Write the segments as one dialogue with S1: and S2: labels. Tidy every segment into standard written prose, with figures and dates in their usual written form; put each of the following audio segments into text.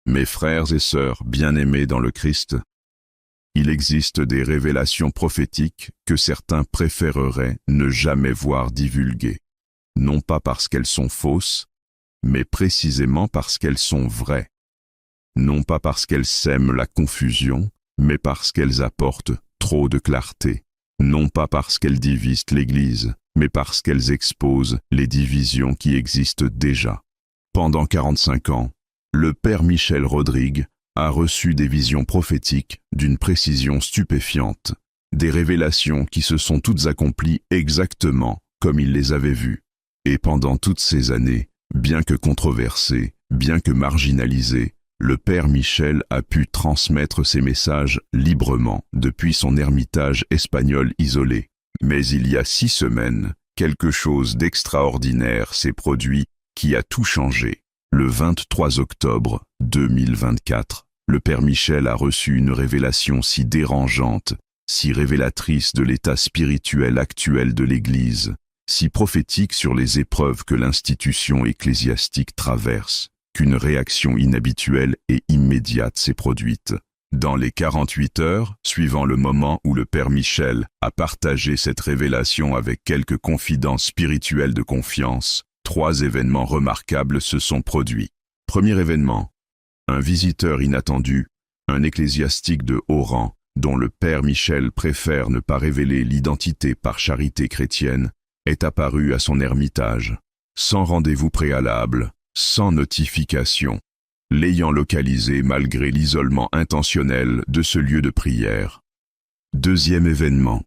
S1: Mes frères et sœurs bien-aimés dans le Christ, il existe des révélations prophétiques que certains préféreraient ne jamais voir divulguées, non pas parce qu'elles sont fausses, mais précisément parce qu'elles sont vraies. Non pas parce qu'elles sèment la confusion, mais parce qu'elles apportent trop de clarté. Non pas parce qu'elles divisent l'Église, mais parce qu'elles exposent les divisions qui existent déjà. Pendant 45 ans, le père Michel Rodrigue a reçu des visions prophétiques d'une précision stupéfiante, des révélations qui se sont toutes accomplies exactement comme il les avait vues. Et pendant toutes ces années, bien que controversé, bien que marginalisé, le père Michel a pu transmettre ses messages librement depuis son ermitage espagnol isolé. Mais il y a 6 semaines, quelque chose d'extraordinaire s'est produit qui a tout changé. Le 23 octobre 2024, le père Michel a reçu une révélation si dérangeante, si révélatrice de l'état spirituel actuel de l'Église, si prophétique sur les épreuves que l'institution ecclésiastique traverse, qu'une réaction inhabituelle et immédiate s'est produite. Dans les 48 heures, suivant le moment où le père Michel a partagé cette révélation avec quelques confidents spirituels de confiance, 3 événements remarquables se sont produits. Premier événement, un visiteur inattendu, un ecclésiastique de haut rang, dont le père Michel préfère ne pas révéler l'identité par charité chrétienne, est apparu à son ermitage, sans rendez-vous préalable, sans notification, l'ayant localisé malgré l'isolement intentionnel de ce lieu de prière. Deuxième événement.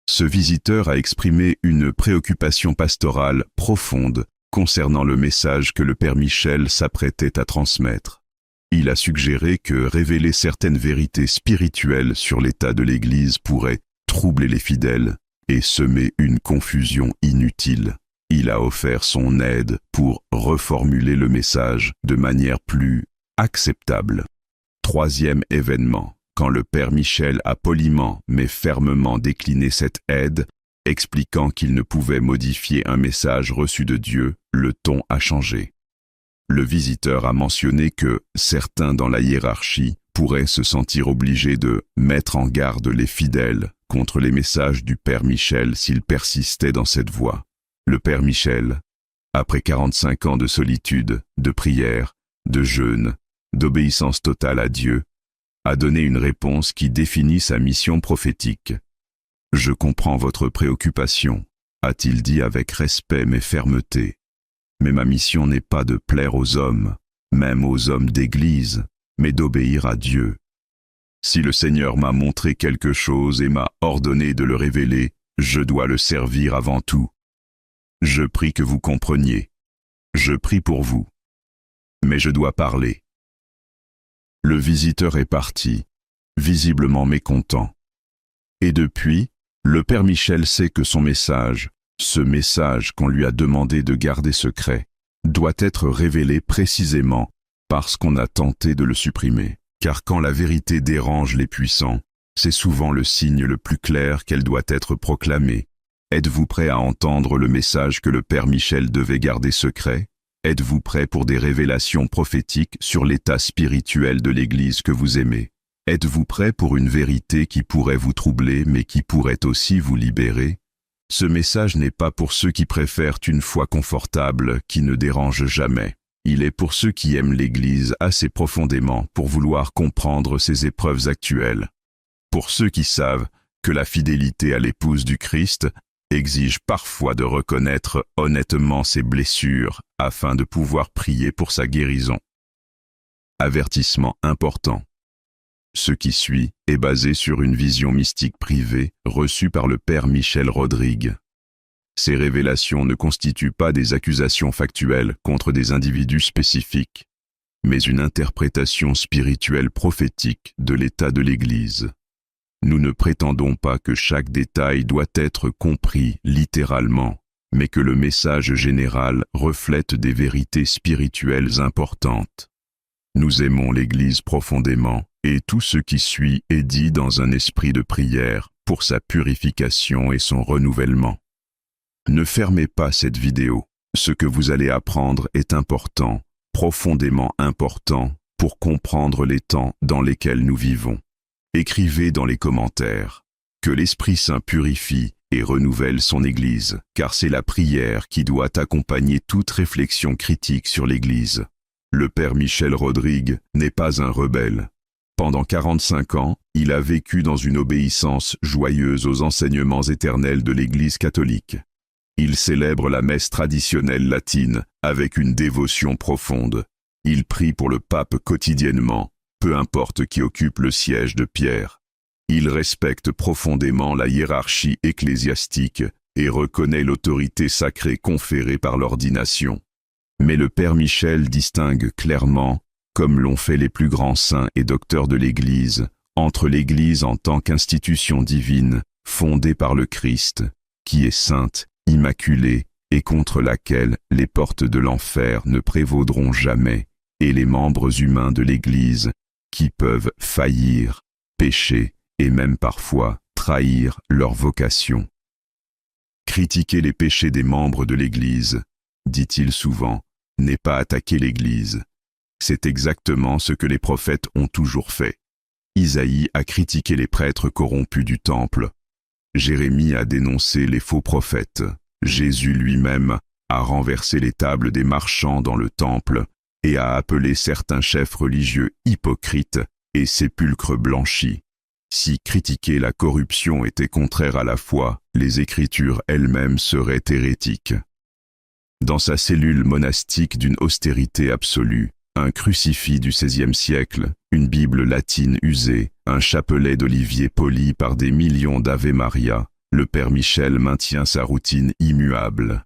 S1: Ce visiteur a exprimé une préoccupation pastorale profonde concernant le message que le père Michel s'apprêtait à transmettre. Il a suggéré que révéler certaines vérités spirituelles sur l'état de l'Église pourrait troubler les fidèles et semer une confusion inutile. Il a offert son aide pour reformuler le message de manière plus acceptable. Troisième événement, quand le père Michel a poliment mais fermement décliné cette aide, expliquant qu'il ne pouvait modifier un message reçu de Dieu, le ton a changé. Le visiteur a mentionné que certains dans la hiérarchie pourraient se sentir obligés de mettre en garde les fidèles contre les messages du père Michel s'ils persistaient dans cette voie. Le père Michel, après 45 ans de solitude, de prière, de jeûne, d'obéissance totale à Dieu, a donné une réponse qui définit sa mission prophétique. « Je comprends votre préoccupation », a-t-il dit avec respect mais fermeté. « Mais ma mission n'est pas de plaire aux hommes, même aux hommes d'Église, mais d'obéir à Dieu. Si le Seigneur m'a montré quelque chose et m'a ordonné de le révéler, je dois le servir avant tout. Je prie que vous compreniez. Je prie pour vous. Mais je dois parler. » Le visiteur est parti, visiblement mécontent. Et depuis, le père Michel sait que son message, ce message qu'on lui a demandé de garder secret, doit être révélé précisément parce qu'on a tenté de le supprimer. Car quand la vérité dérange les puissants, c'est souvent le signe le plus clair qu'elle doit être proclamée. Êtes-vous prêt à entendre le message que le père Michel devait garder secret? Êtes-vous prêt pour des révélations prophétiques sur l'état spirituel de l'Église que vous aimez? Êtes-vous prêt pour une vérité qui pourrait vous troubler mais qui pourrait aussi vous libérer? Ce message n'est pas pour ceux qui préfèrent une foi confortable qui ne dérange jamais. Il est pour ceux qui aiment l'Église assez profondément pour vouloir comprendre ses épreuves actuelles. Pour ceux qui savent que la fidélité à l'épouse du Christ exige parfois de reconnaître honnêtement ses blessures afin de pouvoir prier pour sa guérison. Avertissement important. Ce qui suit est basé sur une vision mystique privée reçue par le père Michel Rodrigue. Ces révélations ne constituent pas des accusations factuelles contre des individus spécifiques, mais une interprétation spirituelle prophétique de l'état de l'Église. Nous ne prétendons pas que chaque détail doit être compris littéralement, mais que le message général reflète des vérités spirituelles importantes. Nous aimons l'Église profondément, et tout ce qui suit est dit dans un esprit de prière pour sa purification et son renouvellement. Ne fermez pas cette vidéo. Ce que vous allez apprendre est important, profondément important, pour comprendre les temps dans lesquels nous vivons. Écrivez dans les commentaires. Que l'Esprit Saint purifie et renouvelle son Église, car c'est la prière qui doit accompagner toute réflexion critique sur l'Église. Le Père Michel Rodrigue n'est pas un rebelle. Pendant 45 ans, il a vécu dans une obéissance joyeuse aux enseignements éternels de l'Église catholique. Il célèbre la messe traditionnelle latine avec une dévotion profonde. Il prie pour le pape quotidiennement, peu importe qui occupe le siège de Pierre. Il respecte profondément la hiérarchie ecclésiastique et reconnaît l'autorité sacrée conférée par l'ordination. Mais le Père Michel distingue clairement, comme l'ont fait les plus grands saints et docteurs de l'Église, entre l'Église en tant qu'institution divine, fondée par le Christ, qui est sainte, immaculée, et contre laquelle les portes de l'enfer ne prévaudront jamais, et les membres humains de l'Église, qui peuvent faillir, pécher, et même parfois trahir leur vocation. Critiquer les péchés des membres de l'Église, dit-il souvent, n'est pas attaquer l'Église. C'est exactement ce que les prophètes ont toujours fait. Isaïe a critiqué les prêtres corrompus du temple. Jérémie a dénoncé les faux prophètes. Jésus lui-même a renversé les tables des marchands dans le temple et a appelé certains chefs religieux hypocrites et sépulcres blanchis. Si critiquer la corruption était contraire à la foi, les Écritures elles-mêmes seraient hérétiques. Dans sa cellule monastique d'une austérité absolue, un crucifix du XVIe siècle, une Bible latine usée, un chapelet d'olivier poli par des millions d'Ave Maria, le Père Michel maintient sa routine immuable.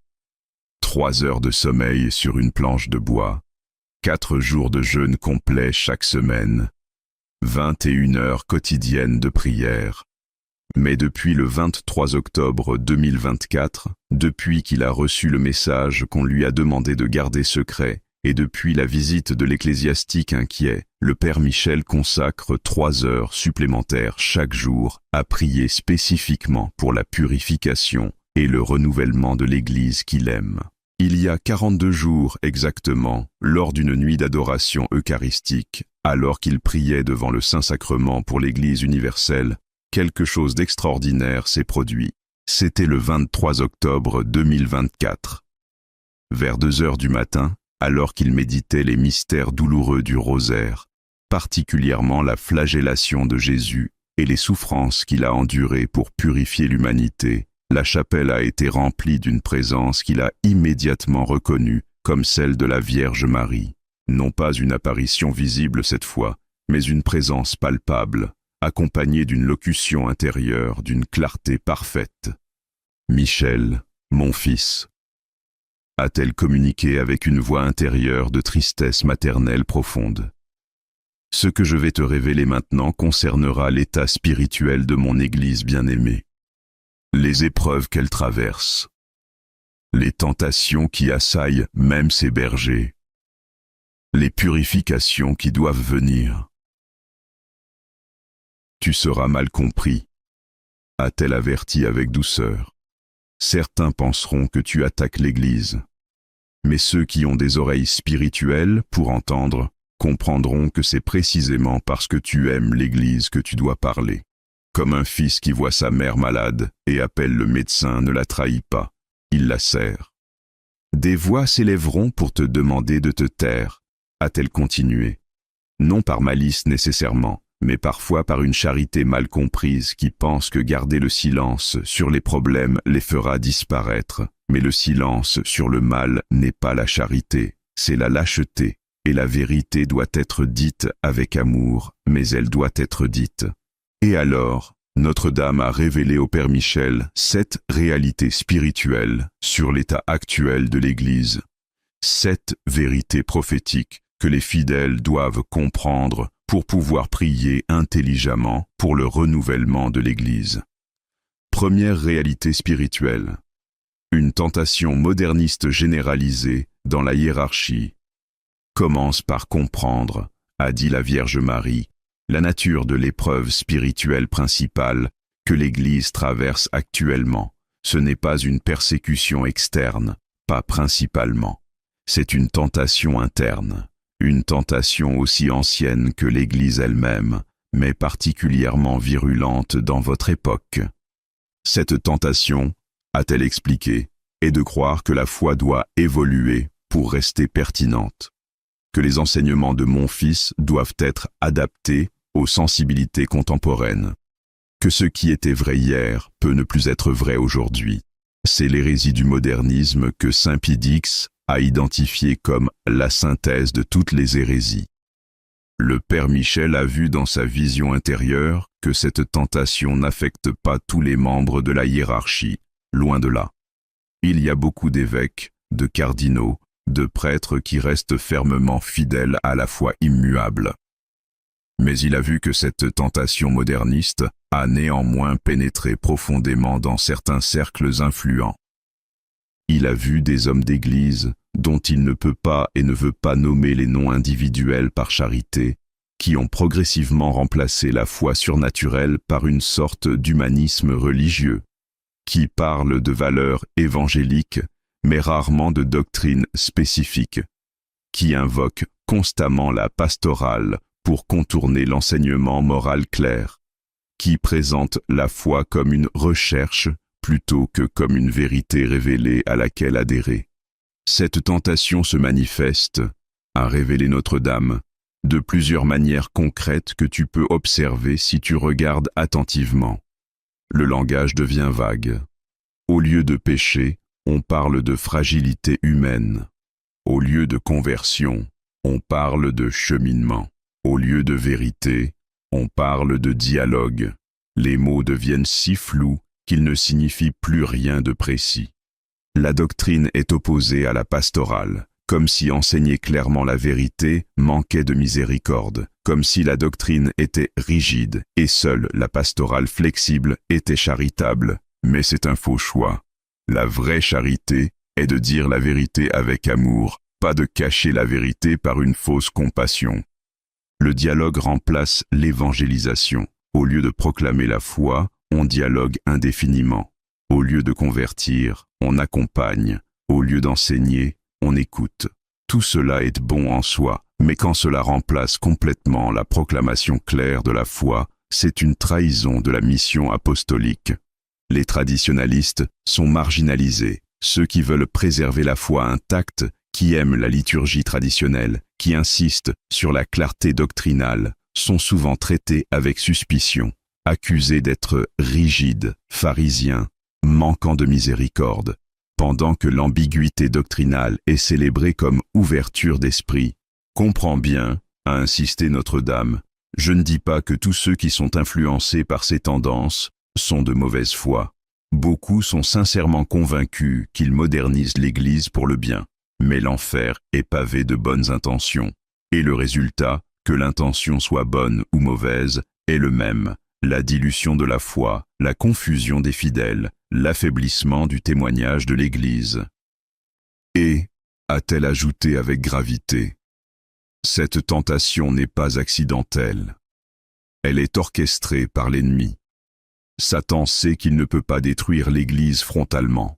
S1: 3 heures de sommeil sur une planche de bois, 4 jours de jeûne complet chaque semaine, 21 heures quotidiennes de prière. Mais depuis le 23 octobre 2024, depuis qu'il a reçu le message qu'on lui a demandé de garder secret, et depuis la visite de l'ecclésiastique inquiet, le Père Michel consacre 3 heures supplémentaires chaque jour à prier spécifiquement pour la purification et le renouvellement de l'Église qu'il aime. Il y a 42 jours exactement, lors d'une nuit d'adoration eucharistique, alors qu'il priait devant le Saint-Sacrement pour l'Église universelle, quelque chose d'extraordinaire s'est produit. C'était le 23 octobre 2024. Vers 2 heures du matin, alors qu'il méditait les mystères douloureux du rosaire, particulièrement la flagellation de Jésus et les souffrances qu'il a endurées pour purifier l'humanité, la chapelle a été remplie d'une présence qu'il a immédiatement reconnue comme celle de la Vierge Marie. Non pas une apparition visible cette fois, mais une présence palpable, accompagnée d'une locution intérieure d'une clarté parfaite. « Michel, mon fils », a-t-elle communiqué avec une voix intérieure de tristesse maternelle profonde. Ce que je vais te révéler maintenant concernera l'état spirituel de mon Église bien-aimée. Les épreuves qu'elle traverse, les tentations qui assaillent même ses bergers, les purifications qui doivent venir. Tu seras mal compris, a-t-elle averti avec douceur. Certains penseront que tu attaques l'Église. Mais ceux qui ont des oreilles spirituelles pour entendre comprendront que c'est précisément parce que tu aimes l'Église que tu dois parler. Comme un fils qui voit sa mère malade et appelle le médecin ne la trahit pas, il la serre. Des voix s'élèveront pour te demander de te taire, a-t-elle continué. Non par malice nécessairement, mais parfois par une charité mal comprise qui pense que garder le silence sur les problèmes les fera disparaître. Mais le silence sur le mal n'est pas la charité, c'est la lâcheté, et la vérité doit être dite avec amour, mais elle doit être dite. Et alors, Notre-Dame a révélé au Père Michel 7 réalités spirituelles sur l'état actuel de l'Église. 7 vérités prophétiques que les fidèles doivent comprendre pour pouvoir prier intelligemment pour le renouvellement de l'Église. Première réalité spirituelle. Une tentation moderniste généralisée dans la hiérarchie. Commence par comprendre, a dit la Vierge Marie, la nature de l'épreuve spirituelle principale que l'Église traverse actuellement. Ce n'est pas une persécution externe, pas principalement. C'est une tentation interne, Une tentation aussi ancienne que l'Église elle-même, mais particulièrement virulente dans votre époque. Cette tentation, a-t-elle expliqué, est de croire que la foi doit évoluer pour rester pertinente, que les enseignements de mon fils doivent être adaptés aux sensibilités contemporaines, que ce qui était vrai hier peut ne plus être vrai aujourd'hui. C'est l'hérésie du modernisme que saint Pie X a identifiée comme la synthèse de toutes les hérésies. Le père Michel a vu dans sa vision intérieure que cette tentation n'affecte pas tous les membres de la hiérarchie, loin de là. Il y a beaucoup d'évêques, de cardinaux, de prêtres qui restent fermement fidèles à la foi immuable. Mais il a vu que cette tentation moderniste a néanmoins pénétré profondément dans certains cercles influents. Il a vu des hommes d'Église, dont il ne peut pas et ne veut pas nommer les noms individuels par charité, qui ont progressivement remplacé la foi surnaturelle par une sorte d'humanisme religieux, qui parle de valeurs évangéliques, mais rarement de doctrines spécifiques, qui invoque constamment la pastorale pour contourner l'enseignement moral clair, qui présente la foi comme une recherche plutôt que comme une vérité révélée à laquelle adhérer. Cette tentation se manifeste, a révélé Notre-Dame, de plusieurs manières concrètes que tu peux observer si tu regardes attentivement. Le langage devient vague. Au lieu de péché, on parle de fragilité humaine. Au lieu de conversion, on parle de cheminement. Au lieu de vérité, on parle de dialogue. Les mots deviennent si flous qu'ils ne signifient plus rien de précis. La doctrine est opposée à la pastorale, comme si enseigner clairement la vérité manquait de miséricorde, comme si la doctrine était rigide et seule la pastorale flexible était charitable, mais c'est un faux choix. La vraie charité est de dire la vérité avec amour, pas de cacher la vérité par une fausse compassion. Le dialogue remplace l'évangélisation. Au lieu de proclamer la foi, on dialogue indéfiniment. Au lieu de convertir, on accompagne. Au lieu d'enseigner, on écoute. Tout cela est bon en soi, mais quand cela remplace complètement la proclamation claire de la foi, c'est une trahison de la mission apostolique. Les traditionalistes sont marginalisés, ceux qui veulent préserver la foi intacte, qui aiment la liturgie traditionnelle, qui insistent sur la clarté doctrinale, sont souvent traités avec suspicion, accusés d'être rigides, pharisiens, manquant de miséricorde, pendant que l'ambiguïté doctrinale est célébrée comme ouverture d'esprit. Comprends bien, a insisté Notre-Dame, je ne dis pas que tous ceux qui sont influencés par ces tendances sont de mauvaise foi. Beaucoup sont sincèrement convaincus qu'ils modernisent l'Église pour le bien. Mais l'enfer est pavé de bonnes intentions. Et le résultat, que l'intention soit bonne ou mauvaise, est le même. La dilution de la foi, la confusion des fidèles, l'affaiblissement du témoignage de l'Église. Et, a-t-elle ajouté avec gravité, cette tentation n'est pas accidentelle. Elle est orchestrée par l'ennemi. Satan sait qu'il ne peut pas détruire l'Église frontalement.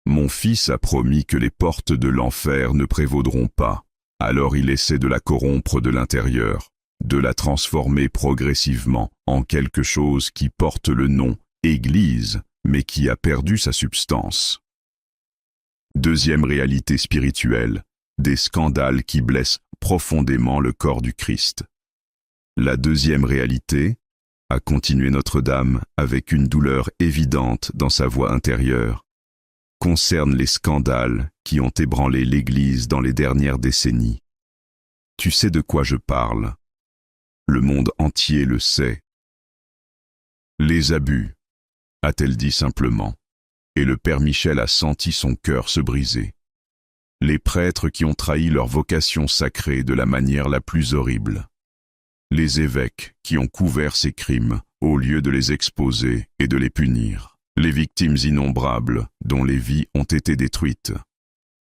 S1: Mon fils a promis que les portes de l'enfer ne prévaudront pas. Alors il essaie de la corrompre de l'intérieur, de la transformer progressivement en quelque chose qui porte le nom Église, mais qui a perdu sa substance. Deuxième réalité spirituelle, des scandales qui blessent profondément le corps du Christ. La deuxième réalité, a continué Notre-Dame avec une douleur évidente dans sa voix intérieure, concerne les scandales qui ont ébranlé l'Église dans les dernières décennies. Tu sais de quoi je parle. Le monde entier le sait. Les abus, a-t-elle dit simplement, et le père Michel a senti son cœur se briser. Les prêtres qui ont trahi leur vocation sacrée de la manière la plus horrible. Les évêques qui ont couvert ces crimes au lieu de les exposer et de les punir. Les victimes innombrables dont les vies ont été détruites.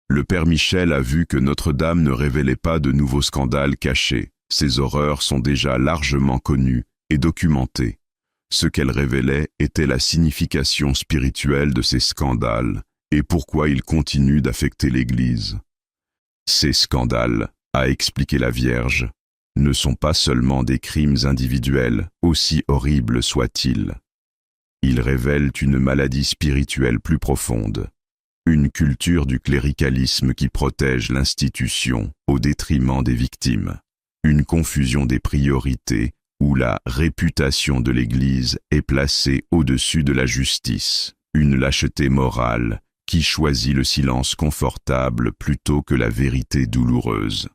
S1: Le père Michel a vu que Notre-Dame ne révélait pas de nouveaux scandales cachés. Ces horreurs sont déjà largement connues et documentées. Ce qu'elle révélait était la signification spirituelle de ces scandales et pourquoi ils continuent d'affecter l'Église. Ces scandales a expliqué la Vierge, ne sont pas seulement des crimes individuels, aussi horribles soient-ils. Ils révèlent une maladie spirituelle plus profonde, une culture du cléricalisme qui protège l'institution au détriment des victimes, une confusion des priorités où la réputation de l'Église est placée au-dessus de la justice, une lâcheté morale qui choisit le silence confortable plutôt que la vérité douloureuse.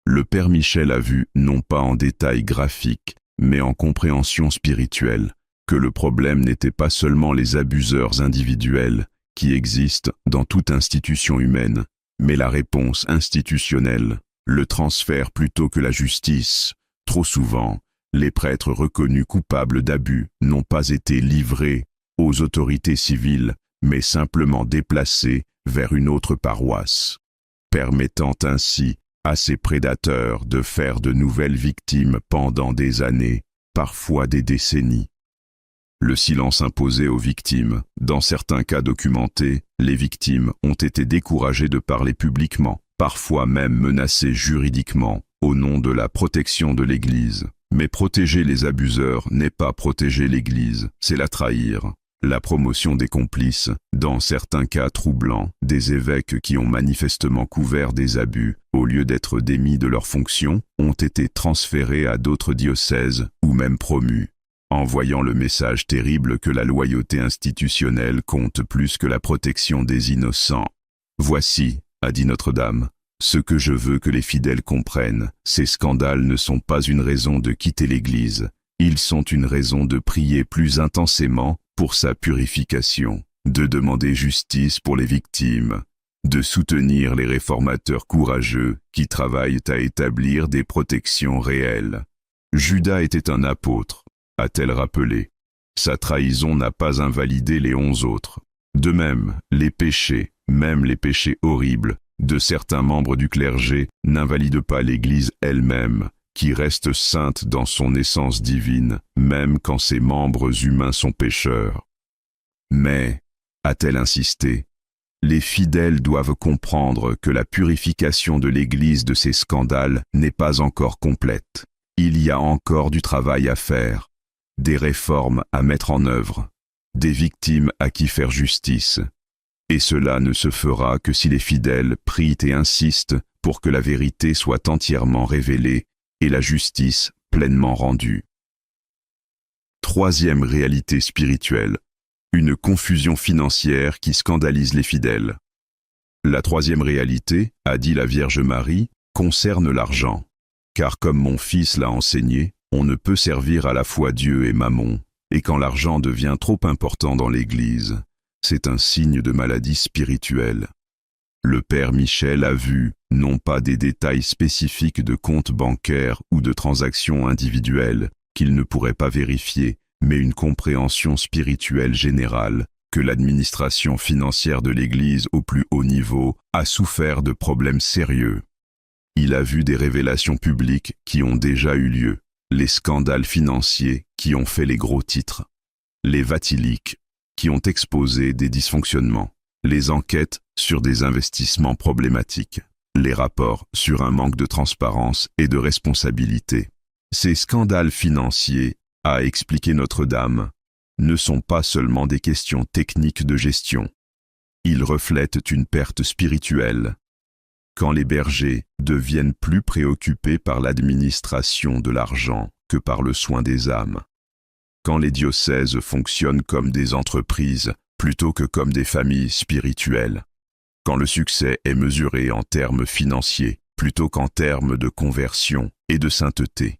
S1: Le Père Michel a vu, non pas en détail graphique, mais en compréhension spirituelle, que le problème n'était pas seulement les abuseurs individuels qui existent dans toute institution humaine, mais la réponse institutionnelle, le transfert plutôt que la justice. Trop souvent, les prêtres reconnus coupables d'abus n'ont pas été livrés aux autorités civiles, mais simplement déplacés vers une autre paroisse, permettant ainsi à ces prédateurs de faire de nouvelles victimes pendant des années, parfois des décennies. Le silence imposé aux victimes. Dans certains cas documentés, les victimes ont été découragées de parler publiquement, parfois même menacées juridiquement, au nom de la protection de l'Église. Mais protéger les abuseurs n'est pas protéger l'Église, c'est la trahir. La promotion des complices, dans certains cas troublants, des évêques qui ont manifestement couvert des abus, au lieu d'être démis de leurs fonctions, ont été transférés à d'autres diocèses, ou même promus, envoyant le message terrible que la loyauté institutionnelle compte plus que la protection des innocents. Voici, a dit Notre-Dame, ce que je veux que les fidèles comprennent, ces scandales ne sont pas une raison de quitter l'Église, ils sont une raison de prier plus intensément pour sa purification, de demander justice pour les victimes, de soutenir les réformateurs courageux qui travaillent à établir des protections réelles. Judas était un apôtre, a-t-elle rappelé. Sa trahison n'a pas invalidé les 11 autres. De même, les péchés, même les péchés horribles, de certains membres du clergé n'invalident pas l'Église elle-même, qui reste sainte dans son essence divine, même quand ses membres humains sont pécheurs. Mais, a-t-elle insisté, les fidèles doivent comprendre que la purification de l'Église de ces scandales n'est pas encore complète. Il y a encore du travail à faire, des réformes à mettre en œuvre, des victimes à qui faire justice. Et cela ne se fera que si les fidèles prient et insistent pour que la vérité soit entièrement révélée et la justice pleinement rendue. Troisième réalité spirituelle, une confusion financière qui scandalise les fidèles. La troisième réalité, a dit la Vierge Marie, concerne l'argent. Car comme mon fils l'a enseigné, on ne peut servir à la fois Dieu et Mammon, et quand l'argent devient trop important dans l'Église, c'est un signe de maladie spirituelle. Le Père Michel a vu, non pas des détails spécifiques de comptes bancaires ou de transactions individuelles qu'il ne pourrait pas vérifier, mais une compréhension spirituelle générale que l'administration financière de l'Église au plus haut niveau a souffert de problèmes sérieux. Il a vu des révélations publiques qui ont déjà eu lieu, les scandales financiers qui ont fait les gros titres, les vatiliques qui ont exposé des dysfonctionnements, les enquêtes sur des investissements problématiques, les rapports sur un manque de transparence et de responsabilité. Ces scandales financiers, a expliqué Notre-Dame, ne sont pas seulement des questions techniques de gestion. Ils reflètent une perte spirituelle. Quand les bergers deviennent plus préoccupés par l'administration de l'argent que par le soin des âmes. Quand les diocèses fonctionnent comme des entreprises plutôt que comme des familles spirituelles. Quand le succès est mesuré en termes financiers plutôt qu'en termes de conversion et de sainteté.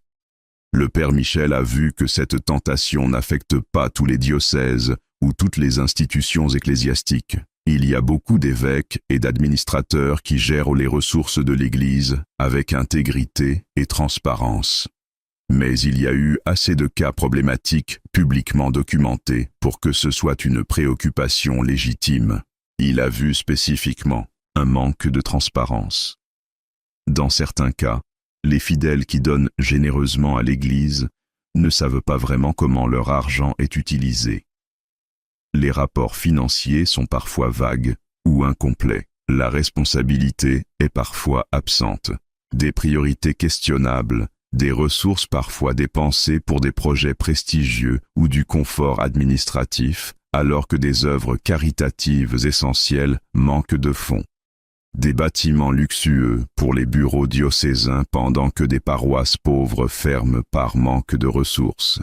S1: Le Père Michel a vu que cette tentation n'affecte pas tous les diocèses ou toutes les institutions ecclésiastiques. Il y a beaucoup d'évêques et d'administrateurs qui gèrent les ressources de l'Église avec intégrité et transparence. Mais il y a eu assez de cas problématiques publiquement documentés pour que ce soit une préoccupation légitime. Il a vu spécifiquement un manque de transparence. Dans certains cas, les fidèles qui donnent généreusement à l'Église ne savent pas vraiment comment leur argent est utilisé. Les rapports financiers sont parfois vagues ou incomplets. La responsabilité est parfois absente. Des priorités questionnables, des ressources parfois dépensées pour des projets prestigieux ou du confort administratif, alors que des œuvres caritatives essentielles manquent de fonds. Des bâtiments luxueux pour les bureaux diocésains pendant que des paroisses pauvres ferment par manque de ressources.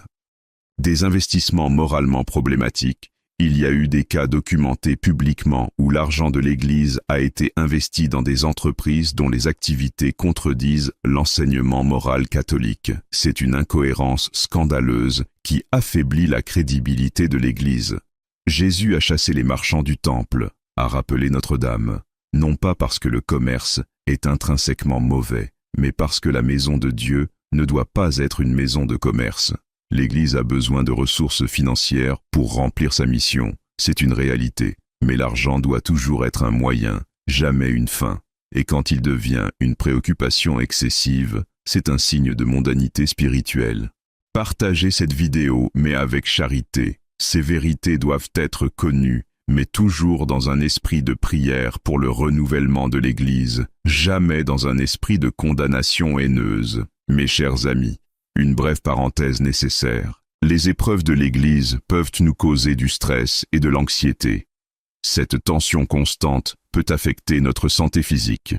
S1: Des investissements moralement problématiques. Il y a eu des cas documentés publiquement où l'argent de l'Église a été investi dans des entreprises dont les activités contredisent l'enseignement moral catholique. C'est une incohérence scandaleuse qui affaiblit la crédibilité de l'Église. Jésus a chassé les marchands du temple, a rappelé Notre-Dame, non pas parce que le commerce est intrinsèquement mauvais, mais parce que la maison de Dieu ne doit pas être une maison de commerce. L'Église a besoin de ressources financières pour remplir sa mission, c'est une réalité, mais l'argent doit toujours être un moyen, jamais une fin, et quand il devient une préoccupation excessive, c'est un signe de mondanité spirituelle. Partagez cette vidéo, mais avec charité. Ces vérités doivent être connues, mais toujours dans un esprit de prière pour le renouvellement de l'Église, jamais dans un esprit de condamnation haineuse. Mes chers amis, une brève parenthèse nécessaire. Les épreuves de l'Église peuvent nous causer du stress et de l'anxiété. Cette tension constante peut affecter notre santé physique.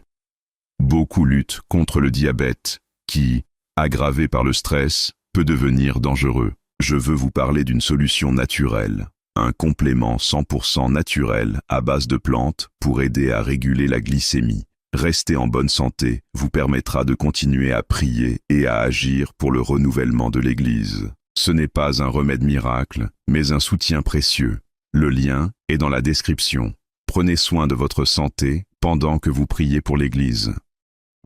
S1: Beaucoup luttent contre le diabète, qui, aggravé par le stress, peut devenir dangereux. Je veux vous parler d'une solution naturelle, un complément 100% naturel à base de plantes pour aider à réguler la glycémie. Rester en bonne santé vous permettra de continuer à prier et à agir pour le renouvellement de l'Église. Ce n'est pas un remède miracle, mais un soutien précieux. Le lien est dans la description. Prenez soin de votre santé pendant que vous priez pour l'Église.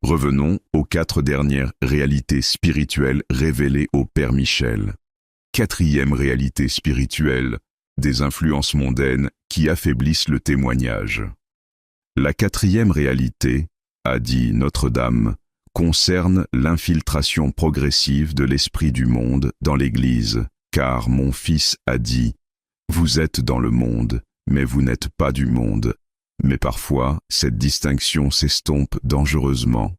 S1: Revenons aux 4 dernières réalités spirituelles révélées au Père Michel. 4e réalité spirituelle, des influences mondaines qui affaiblissent le témoignage. La 4e réalité, a dit Notre-Dame, concerne l'infiltration progressive de l'esprit du monde dans l'Église, car mon Fils a dit « Vous êtes dans le monde, mais vous n'êtes pas du monde ». Mais parfois, cette distinction s'estompe dangereusement.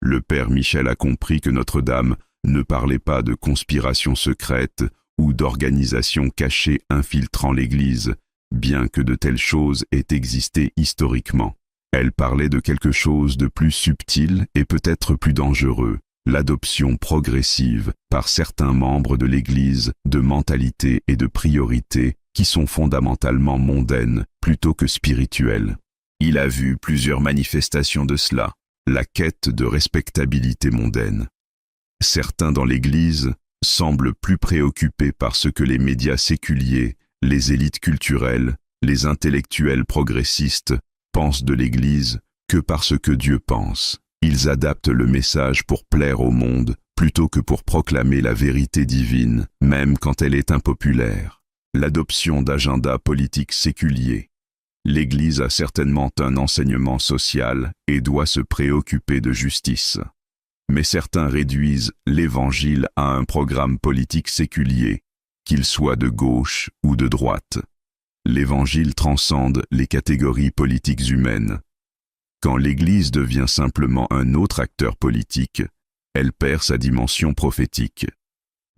S1: Le Père Michel a compris que Notre-Dame ne parlait pas de conspiration secrète ou d'organisation cachée infiltrant l'Église, bien que de telles choses aient existé historiquement. Elle parlait de quelque chose de plus subtil et peut-être plus dangereux, l'adoption progressive par certains membres de l'Église de mentalités et de priorités qui sont fondamentalement mondaines plutôt que spirituelles. Il a vu plusieurs manifestations de cela, la quête de respectabilité mondaine. Certains dans l'Église semblent plus préoccupés par ce que les médias séculiers, les élites culturelles, les intellectuels progressistes pensent de l'Église que par ce que Dieu pense. Ils adaptent le message pour plaire au monde plutôt que pour proclamer la vérité divine, même quand elle est impopulaire. L'adoption d'agendas politiques séculiers. L'Église a certainement un enseignement social et doit se préoccuper de justice. Mais certains réduisent l'Évangile à un programme politique séculier, qu'il soit de gauche ou de droite. L'Évangile transcende les catégories politiques humaines. Quand l'Église devient simplement un autre acteur politique, elle perd sa dimension prophétique.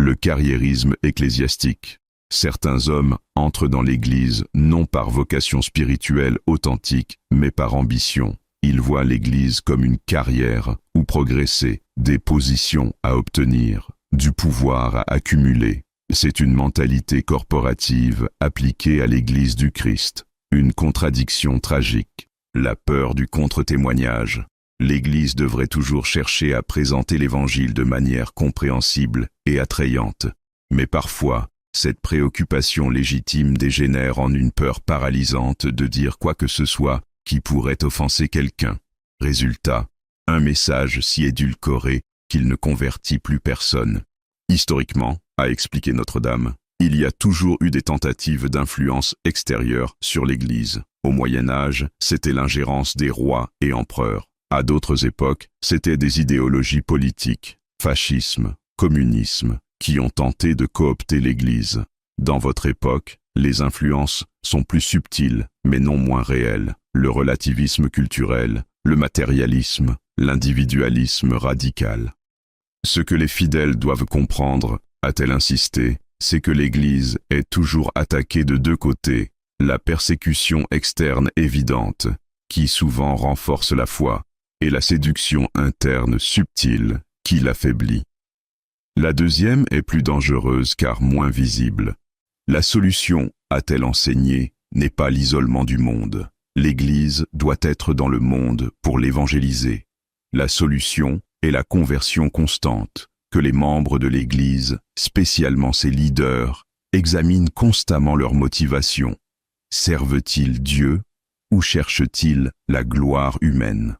S1: Le carriérisme ecclésiastique. Certains hommes entrent dans l'Église non par vocation spirituelle authentique, mais par ambition. Ils voient l'Église comme une carrière où progresser, des positions à obtenir, du pouvoir à accumuler. C'est une mentalité corporative appliquée à l'Église du Christ. Une contradiction tragique. La peur du contre-témoignage. L'Église devrait toujours chercher à présenter l'Évangile de manière compréhensible et attrayante. Mais parfois, cette préoccupation légitime dégénère en une peur paralysante de dire quoi que ce soit qui pourrait offenser quelqu'un. Résultat, un message si édulcoré qu'il ne convertit plus personne. Historiquement, a expliqué Notre-Dame, il y a toujours eu des tentatives d'influence extérieure sur l'Église. Au Moyen-Âge, c'était l'ingérence des rois et empereurs. À d'autres époques, c'était des idéologies politiques, fascisme, communisme, qui ont tenté de coopter l'Église. Dans votre époque, les influences sont plus subtiles, mais non moins réelles. Le relativisme culturel, le matérialisme, l'individualisme radical. Ce que les fidèles doivent comprendre, a-t-elle insisté, c'est que l'Église est toujours attaquée de deux côtés, la persécution externe évidente, qui souvent renforce la foi, et la séduction interne subtile, qui l'affaiblit. La deuxième est plus dangereuse car moins visible. La solution, a-t-elle enseigné, n'est pas l'isolement du monde. L'Église doit être dans le monde pour l'évangéliser. La solution est la conversion constante, que les membres de l'Église, spécialement ses leaders, examinent constamment leurs motivations. Servent-ils Dieu ou cherchent-ils la gloire humaine?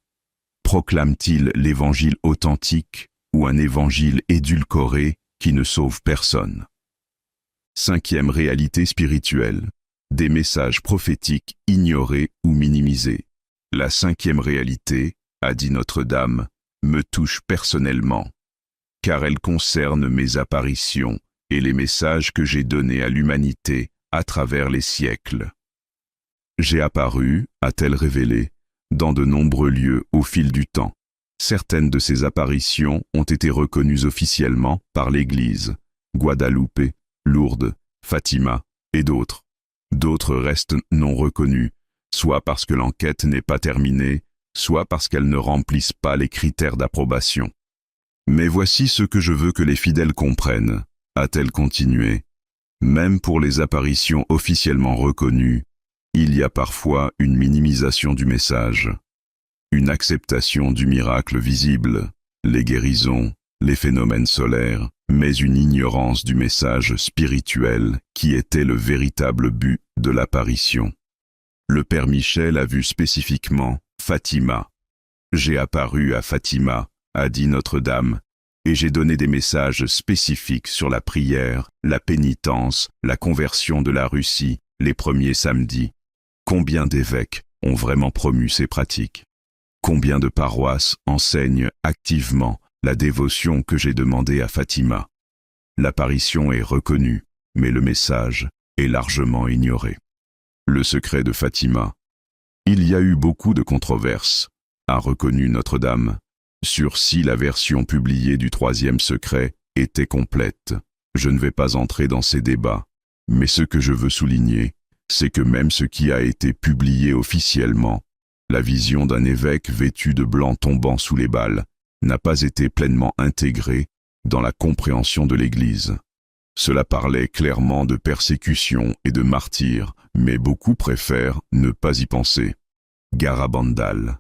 S1: Proclament-ils l'évangile authentique ou un évangile édulcoré qui ne sauve personne? Cinquième réalité spirituelle, des messages prophétiques ignorés ou minimisés. La cinquième réalité, a dit Notre-Dame, me touche personnellement, car elle concerne mes apparitions et les messages que j'ai donnés à l'humanité à travers les siècles. J'ai apparu, a-t-elle révélé, dans de nombreux lieux au fil du temps. Certaines de ces apparitions ont été reconnues officiellement par l'Église, Guadeloupe, Lourdes, Fatima et d'autres. D'autres restent non reconnues, soit parce que l'enquête n'est pas terminée, soit parce qu'elles ne remplissent pas les critères d'approbation. Mais voici ce que je veux que les fidèles comprennent, a-t-elle continué. Même pour les apparitions officiellement reconnues, il y a parfois une minimisation du message, une acceptation du miracle visible, les guérisons, les phénomènes solaires, mais une ignorance du message spirituel qui était le véritable but de l'apparition. Le Père Michel a vu spécifiquement Fatima. J'ai apparu à Fatima, a dit Notre-Dame, et j'ai donné des messages spécifiques sur la prière, la pénitence, la conversion de la Russie, les premiers samedis. Combien d'évêques ont vraiment promu ces pratiques? Combien de paroisses enseignent activement la dévotion que j'ai demandée à Fatima? L'apparition est reconnue, mais le message est largement ignoré. Le secret de Fatima. Il y a eu beaucoup de controverses, a reconnu Notre-Dame, sur si la version publiée du troisième secret était complète. Je ne vais pas entrer dans ces débats, mais ce que je veux souligner, c'est que même ce qui a été publié officiellement, la vision d'un évêque vêtu de blanc tombant sous les balles, n'a pas été pleinement intégré dans la compréhension de l'Église. Cela parlait clairement de persécution et de martyrs, mais beaucoup préfèrent ne pas y penser. Garabandal.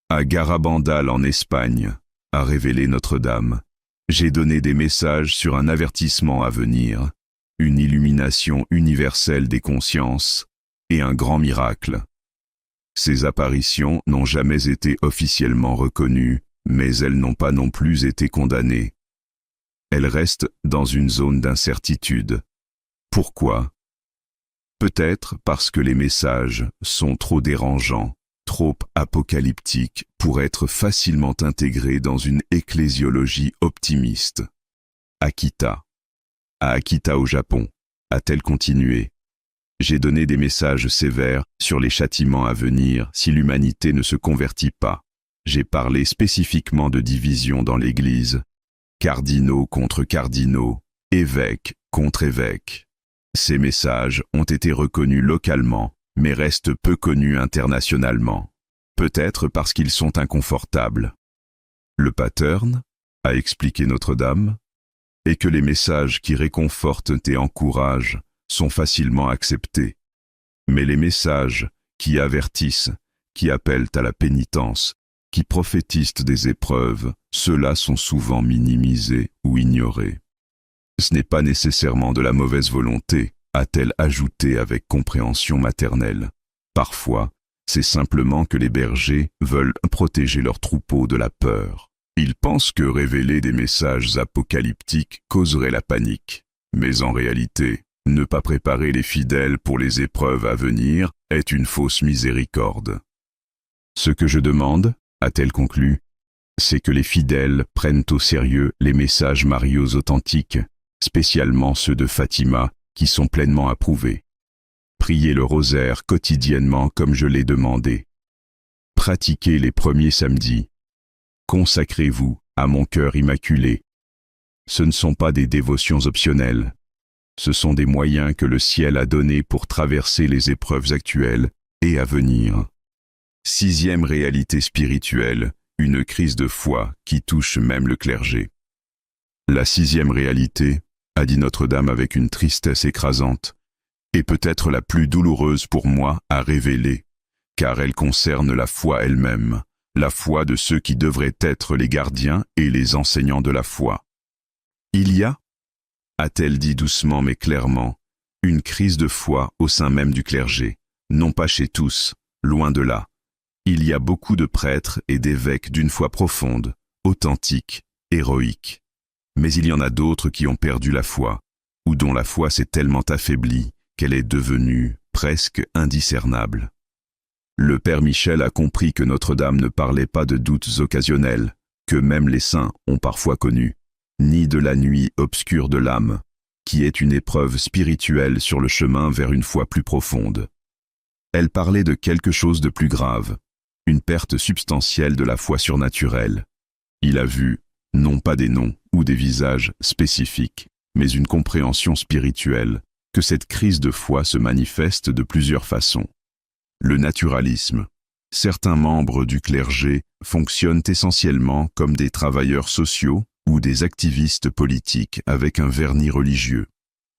S1: À Garabandal en Espagne, a révélé Notre-Dame, j'ai donné des messages sur un avertissement à venir, une illumination universelle des consciences et un grand miracle. Ces apparitions n'ont jamais été officiellement reconnues, mais elles n'ont pas non plus été condamnées. Elles restent dans une zone d'incertitude. Pourquoi? Peut-être parce que les messages sont trop dérangeants, trop apocalyptiques pour être facilement intégrés dans une ecclésiologie optimiste. Akita. À Akita au Japon, a-t-elle continué. J'ai donné des messages sévères sur les châtiments à venir si l'humanité ne se convertit pas. J'ai parlé spécifiquement de division dans l'Église, cardinaux contre cardinaux, évêques contre évêques. Ces messages ont été reconnus localement, mais restent peu connus internationalement. Peut-être parce qu'ils sont inconfortables. Le pattern, a expliqué Notre-Dame, est que les messages qui réconfortent et encouragent sont facilement acceptés. Mais les messages qui avertissent, qui appellent à la pénitence, qui prophétisent des épreuves, ceux-là sont souvent minimisés ou ignorés. Ce n'est pas nécessairement de la mauvaise volonté, a-t-elle ajouté avec compréhension maternelle. Parfois, c'est simplement que les bergers veulent protéger leurs troupeaux de la peur. Ils pensent que révéler des messages apocalyptiques causerait la panique. Mais en réalité, ne pas préparer les fidèles pour les épreuves à venir est une fausse miséricorde. Ce que je demande, a-t-elle conclu, c'est que les fidèles prennent au sérieux les messages mariaux authentiques, spécialement ceux de Fatima, qui sont pleinement approuvés. Priez le rosaire quotidiennement comme je l'ai demandé. Pratiquez les premiers samedis. Consacrez-vous à mon cœur immaculé. Ce ne sont pas des dévotions optionnelles. Ce sont des moyens que le ciel a donnés pour traverser les épreuves actuelles et à venir. 6e réalité spirituelle, une crise de foi qui touche même le clergé. La 6e réalité, a dit Notre-Dame avec une tristesse écrasante, est peut-être la plus douloureuse pour moi à révéler, car elle concerne la foi elle-même, la foi de ceux qui devraient être les gardiens et les enseignants de la foi. Il y a-t-elle dit doucement mais clairement, une crise de foi au sein même du clergé, non pas chez tous, loin de là. Il y a beaucoup de prêtres et d'évêques d'une foi profonde, authentique, héroïque. Mais il y en a d'autres qui ont perdu la foi, ou dont la foi s'est tellement affaiblie qu'elle est devenue presque indiscernable. Le Père Michel a compris que Notre-Dame ne parlait pas de doutes occasionnels, que même les saints ont parfois connus, ni de la nuit obscure de l'âme, qui est une épreuve spirituelle sur le chemin vers une foi plus profonde. Elle parlait de quelque chose de plus grave, une perte substantielle de la foi surnaturelle. Il a vu, non pas des noms ou des visages spécifiques, mais une compréhension spirituelle, que cette crise de foi se manifeste de plusieurs façons. Le naturalisme. Certains membres du clergé fonctionnent essentiellement comme des travailleurs sociaux ou des activistes politiques avec un vernis religieux.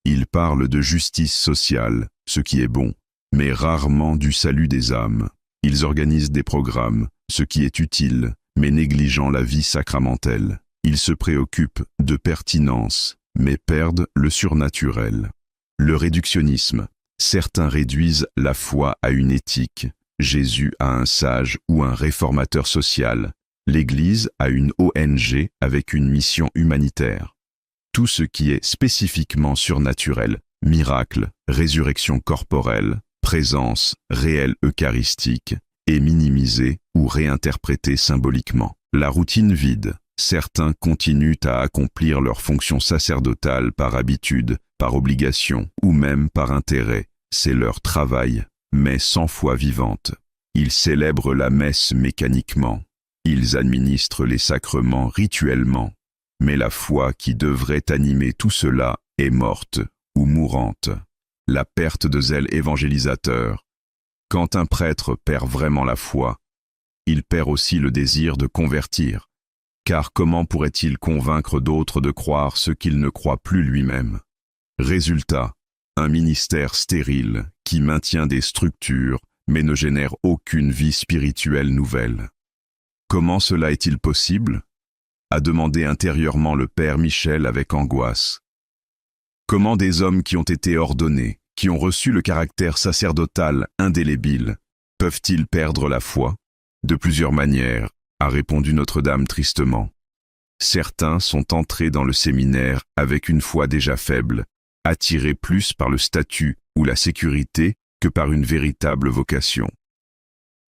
S1: Ils parlent de justice sociale, ce qui est bon, mais rarement du salut des âmes. Ils organisent des programmes, ce qui est utile, mais négligeant la vie sacramentelle. Ils se préoccupent de pertinence, mais perdent le surnaturel. Le réductionnisme. Certains réduisent la foi à une éthique, Jésus à un sage ou un réformateur social, l'Église à une ONG avec une mission humanitaire. Tout ce qui est spécifiquement surnaturel, miracle, résurrection corporelle, présence réelle eucharistique, est minimisé ou réinterprété symboliquement. La routine vide. Certains continuent à accomplir leur fonction sacerdotale par habitude, par obligation ou même par intérêt. C'est leur travail, mais sans foi vivante. Ils célèbrent la messe mécaniquement. Ils administrent les sacrements rituellement. Mais la foi qui devrait animer tout cela est morte ou mourante. La perte de zèle évangélisateur. Quand un prêtre perd vraiment la foi, il perd aussi le désir de convertir. Car comment pourrait-il convaincre d'autres de croire ce qu'il ne croit plus lui-même? Résultat, un ministère stérile qui maintient des structures mais ne génère aucune vie spirituelle nouvelle. Comment cela est-il possible? A demandé intérieurement le Père Michel avec angoisse. Comment des hommes qui ont été ordonnés, qui ont reçu le caractère sacerdotal indélébile, peuvent-ils perdre la foi? De plusieurs manières, a répondu Notre-Dame tristement. Certains sont entrés dans le séminaire avec une foi déjà faible, attirés plus par le statut ou la sécurité que par une véritable vocation.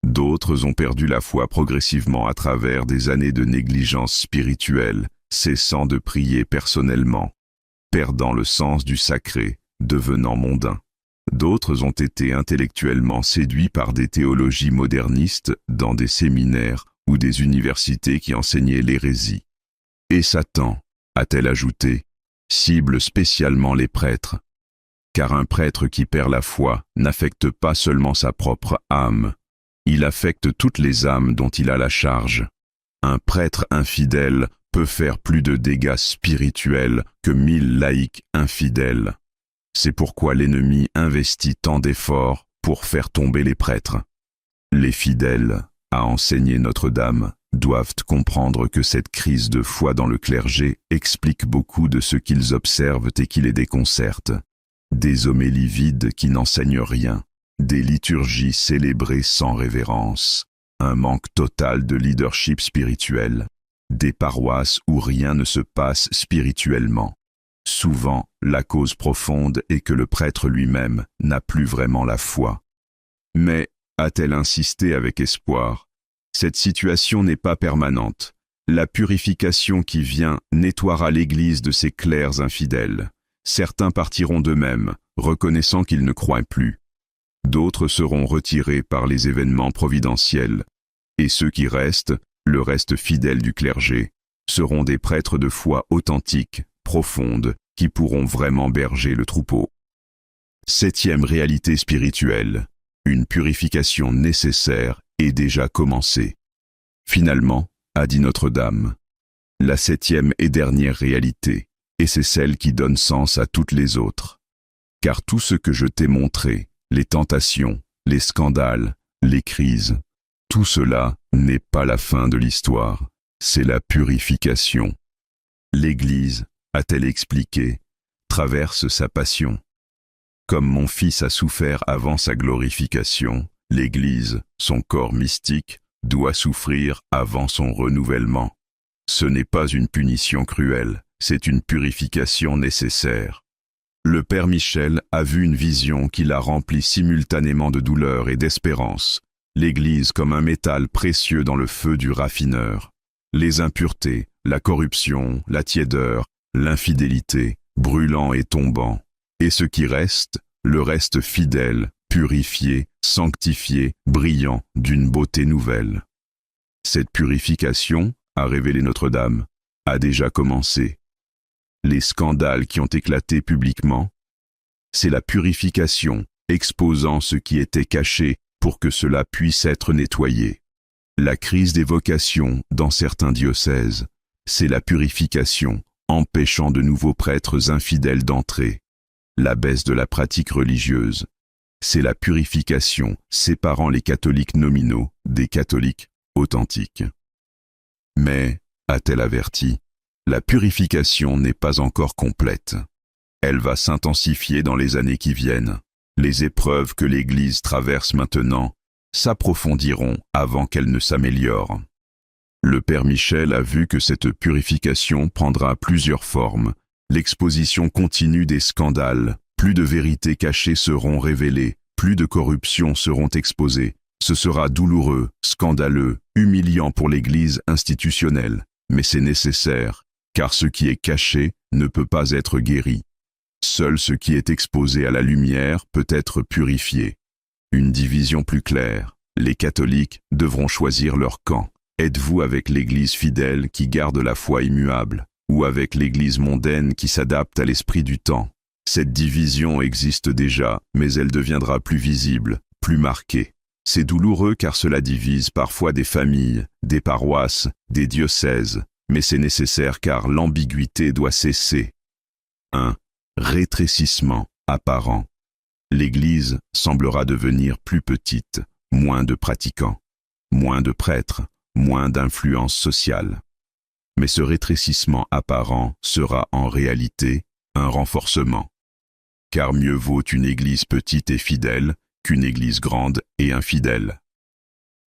S1: D'autres ont perdu la foi progressivement à travers des années de négligence spirituelle, cessant de prier personnellement, perdant le sens du sacré, devenant mondains. D'autres ont été intellectuellement séduits par des théologies modernistes dans des séminaires ou des universités qui enseignaient l'hérésie. Et Satan, a-t-elle ajouté, cible spécialement les prêtres. Car un prêtre qui perd la foi n'affecte pas seulement sa propre âme, il affecte toutes les âmes dont il a la charge. Un prêtre infidèle peut faire plus de dégâts spirituels que 1000 laïcs infidèles. C'est pourquoi l'ennemi investit tant d'efforts pour faire tomber les prêtres. Les fidèles, a enseigné Notre-Dame, doivent comprendre que cette crise de foi dans le clergé explique beaucoup de ce qu'ils observent et qui les déconcerte. Des homélies vides qui n'enseignent rien, des liturgies célébrées sans révérence, un manque total de leadership spirituel, des paroisses où rien ne se passe spirituellement. Souvent, la cause profonde est que le prêtre lui-même n'a plus vraiment la foi. Mais, a-t-elle insisté avec espoir, cette situation n'est pas permanente. La purification qui vient nettoiera l'Église de ses clercs infidèles. Certains partiront d'eux-mêmes, reconnaissant qu'ils ne croient plus. D'autres seront retirés par les événements providentiels. Et ceux qui restent, le reste fidèle du clergé, seront des prêtres de foi authentiques, profondes, qui pourront vraiment berger le troupeau. 7e réalité spirituelle, une purification nécessaire est déjà commencée. Finalement, a dit Notre-Dame, la 7e et dernière réalité, et c'est celle qui donne sens à toutes les autres. Car tout ce que je t'ai montré, les tentations, les scandales, les crises, tout cela n'est pas la fin de l'histoire, c'est la purification. L'Église, a-t-elle expliqué, traverse sa passion. Comme mon Fils a souffert avant sa glorification, l'Église, son corps mystique, doit souffrir avant son renouvellement. Ce n'est pas une punition cruelle, c'est une purification nécessaire. Le Père Michel a vu une vision qui l'a rempli simultanément de douleur et d'espérance, l'Église comme un métal précieux dans le feu du raffineur. Les impuretés, la corruption, la tiédeur, l'infidélité, brûlant et tombant. Et ce qui reste, le reste fidèle, purifié, sanctifié, brillant d'une beauté nouvelle. Cette purification, a révélé Notre-Dame, a déjà commencé. Les scandales qui ont éclaté publiquement, c'est la purification, exposant ce qui était caché pour que cela puisse être nettoyé. La crise des vocations dans certains diocèses, c'est la purification, empêchant de nouveaux prêtres infidèles d'entrer. La baisse de la pratique religieuse, c'est la purification séparant les catholiques nominaux des catholiques authentiques. Mais, a-t-elle averti, la purification n'est pas encore complète. Elle va s'intensifier dans les années qui viennent. Les épreuves que l'Église traverse maintenant s'approfondiront avant qu'elles ne s'améliorent. Le Père Michel a vu que cette purification prendra plusieurs formes. L'exposition continue des scandales, plus de vérités cachées seront révélées, plus de corruptions seront exposées. Ce sera douloureux, scandaleux, humiliant pour l'Église institutionnelle, mais c'est nécessaire, car ce qui est caché ne peut pas être guéri. Seul ce qui est exposé à la lumière peut être purifié. Une division plus claire, les catholiques devront choisir leur camp. Êtes-vous avec l'Église fidèle qui garde la foi immuable, ou avec l'Église mondaine qui s'adapte à l'esprit du temps? Cette division existe déjà, mais elle deviendra plus visible, plus marquée. C'est douloureux car cela divise parfois des familles, des paroisses, des diocèses, mais c'est nécessaire car l'ambiguïté doit cesser. 1. Rétrécissement apparent. L'Église semblera devenir plus petite, moins de pratiquants, moins de prêtres, moins d'influence sociale. Mais ce rétrécissement apparent sera en réalité un renforcement. Car mieux vaut une Église petite et fidèle qu'une Église grande et infidèle.